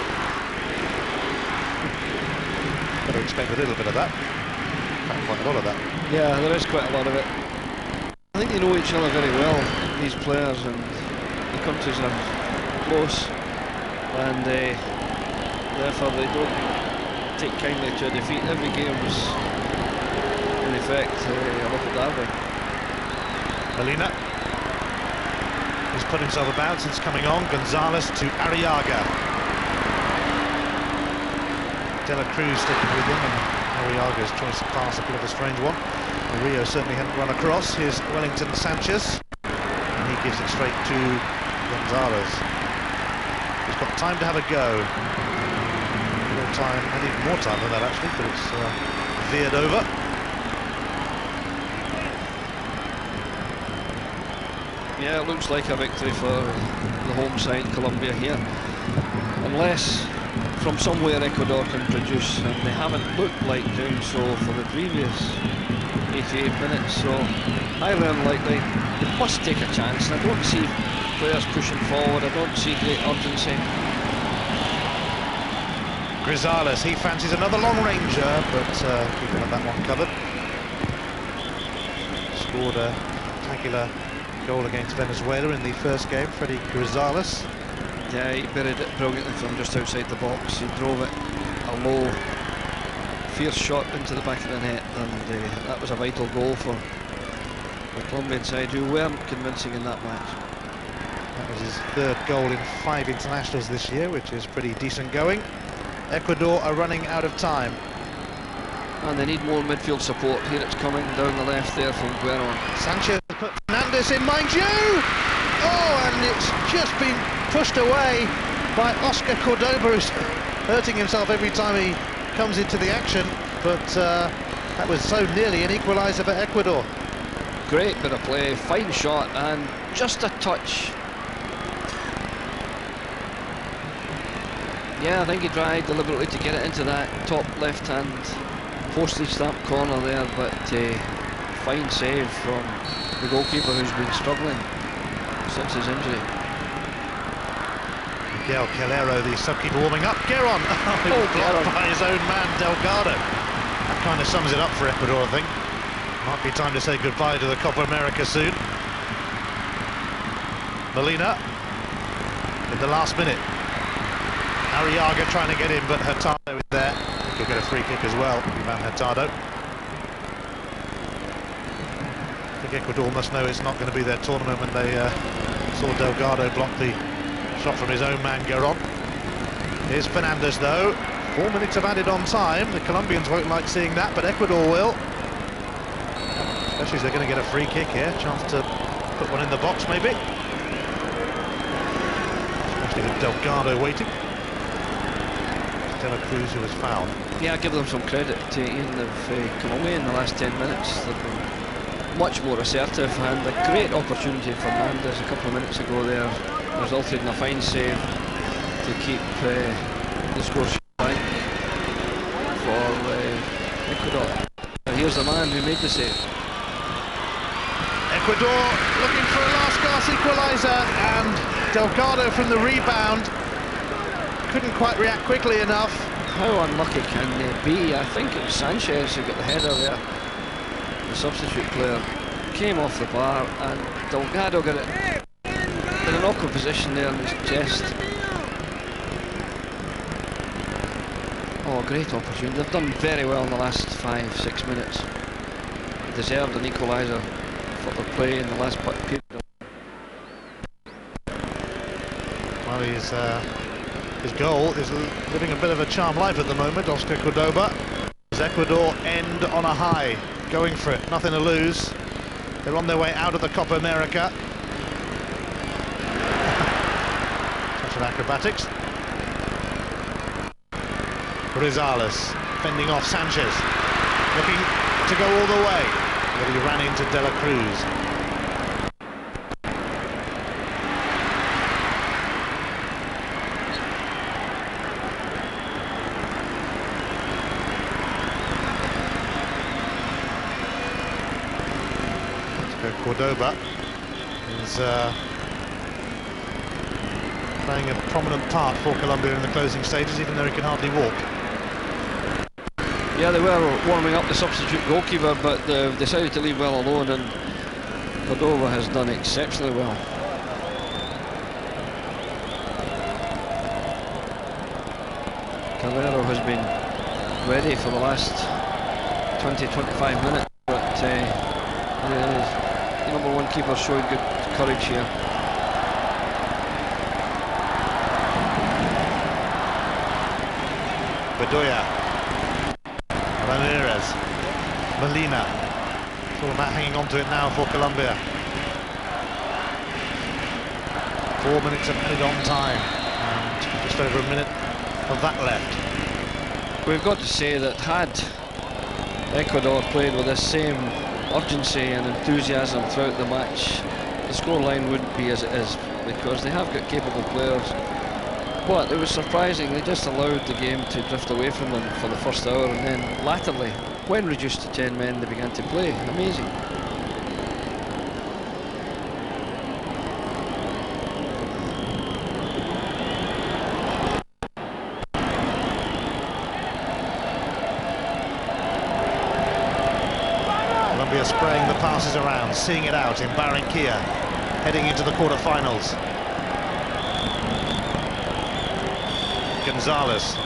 Got to expect a little bit of that. In fact, quite a lot of that. Yeah, there is quite a lot of it. I think they know each other very well, these players, and the countries are close, and therefore they don't take kindly to a defeat. Every game is, in effect, a local derby. Molina. He's put himself about since coming on. Gonzalez to Arriaga. De La Cruz sticking with him, and Arriaga's choice of pass a bit of a strange one. Rio certainly hadn't run across. Here's Wellington Sanchez, and he gives it straight to Gonzalez. He's got time to have a go. More time, and even more time than that actually, but it's veered over. Yeah, it looks like a victory for the home side, Colombia here. Unless from somewhere Ecuador can produce, and they haven't looked like doing so for the previous 88 minutes, so highly unlikely. They must take a chance, and I don't see players pushing forward. I don't see great urgency. Grisales, he fancies another long ranger, but keeping that one covered. Scored a spectacular goal against Venezuela in the first game, Freddy Grisales. Yeah, he buried it brilliantly from just outside the box. He drove it a low, fierce shot into the back of the net, and that was a vital goal for the Colombian side, who weren't convincing in that match. That was his third goal in 5 internationals this year, which is pretty decent going. Ecuador are running out of time. And they need more midfield support. Here it's coming down the left there from Gueron. Sanchez put Fernandez in, mind you! Oh, and it's just been pushed away by Oscar Cordova, who's hurting himself every time he comes into the action, but that was so nearly an equaliser for Ecuador. Great bit of play, fine shot, and just a touch. Yeah, I think he tried deliberately to get it into that top left-hand postage stamp corner there, but fine save from the goalkeeper, who's been struggling since his injury. Miguel Calero, the sub-keeper, warming up. Gueron! Oh, blocked by his own man, Delgado. That kind of sums it up for Ecuador, I think. Might be time to say goodbye to the Copa America soon. Molina in the last minute. Arriaga trying to get in, but Hurtado is there. I think he'll get a free kick as well, Ivan Hurtado. I think Ecuador must know it's not going to be their tournament when they saw Delgado block the shot from his own man, Gueron. Here's Fernandez, though. 4 minutes have added on time. The Colombians won't like seeing that, but Ecuador will. Especially as they're going to get a free kick here. Chance to put one in the box, maybe. Especially with Delgado waiting. De La Cruz, who was fouled. Yeah, I give them some credit to Ian. They've come away in the last 10 minutes. They've been much more assertive, and a great opportunity for Fernandes a couple of minutes ago there resulted in a fine save to keep the score blank for Ecuador. Here's the man who made the save. Ecuador looking for a last-gasp equaliser, and Delgado from the rebound couldn't quite react quickly enough. How unlucky can they be? I think it was Sanchez who got the header there. The substitute player came off the bar, and Delgado got it in an awkward position there in his chest. Oh, great opportunity. They've done very well in the last 5-6 minutes. They deserved an equaliser for their play in the last period. Well, his goal is living a bit of a charmed life at the moment, Oscar Cordoba. As Ecuador end on a high, going for it, nothing to lose. They're on their way out of the Copa America. Touch of acrobatics. Rosales fending off Sanchez, looking to go all the way, but he ran into De La Cruz. Cordoba is playing a prominent part for Colombia in the closing stages, even though he can hardly walk. Yeah, they were warming up the substitute goalkeeper, but they've decided to leave well alone, and Cordoba has done exceptionally well. Calero has been ready for the last 20-25 minutes, but the number one keeper showed good courage here. Bedoya, Ramirez, Molina. It's all about hanging on to it now for Colombia. 4 minutes of added on time, and just over a minute of that left. We've got to say that had Ecuador played with the same urgency and enthusiasm throughout the match, the scoreline wouldn't be as it is, because they have got capable players. But it was surprising, they just allowed the game to drift away from them for the first hour, and then latterly, when reduced to 10 men, they began to play. Amazing. Colombia spraying the passes around, seeing it out in Barranquilla, heading into the quarter-finals. Gonzalez.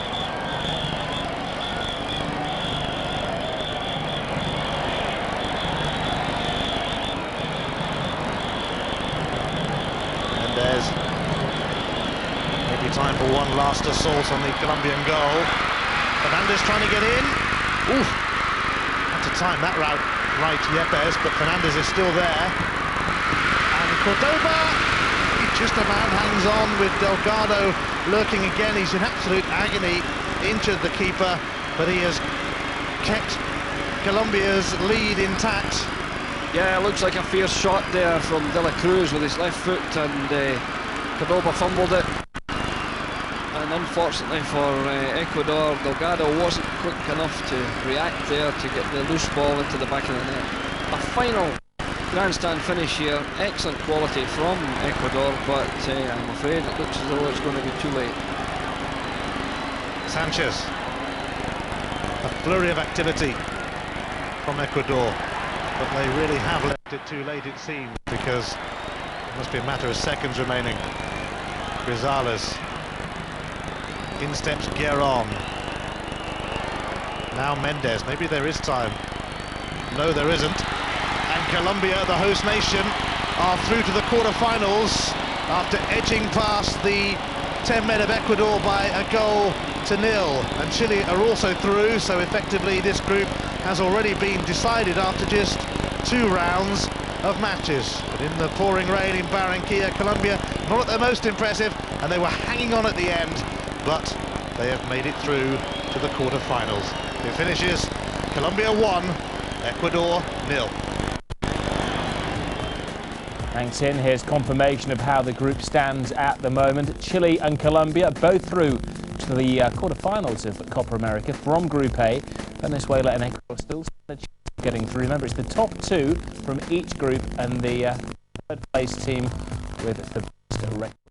Mendes. Maybe time for one last assault on the Colombian goal. Fernandes trying to get in. Ooh, had to time that route right, Yepes, but Fernandes is still there. And Cordoba, he just about hangs on with Delgado lurking again. He's in absolute agony, injured the keeper, but he has kept Colombia's lead intact. Yeah, it looks like a fierce shot there from De La Cruz with his left foot, and Cordoba fumbled it. And unfortunately for Ecuador, Delgado wasn't quick enough to react there to get the loose ball into the back of the net. A final grandstand finish here, excellent quality from Ecuador, but I'm afraid it looks as though it's going to be too late. Sanchez. A flurry of activity from Ecuador, but they really have left it too late, it seems, because it must be a matter of seconds remaining. Rosales. In steps Gueron. Now Mendes. Maybe there is time. No, there isn't. And Colombia, the host nation, are through to the quarter-finals after edging past the 10 men of Ecuador by 1-0. And Chile are also through, so effectively this group has already been decided after just 2 rounds of matches. But in the pouring rain in Barranquilla, Colombia not at their most impressive, and they were hanging on at the end, but they have made it through to the quarter-finals. It finishes Colombia 1, Ecuador 0. Thanks in. Here's confirmation of how the group stands at the moment. Chile and Colombia both through to the quarterfinals of Copa America from Group A. Venezuela and Ecuador still getting through. Remember, it's the top two from each group and the third place team with the best record.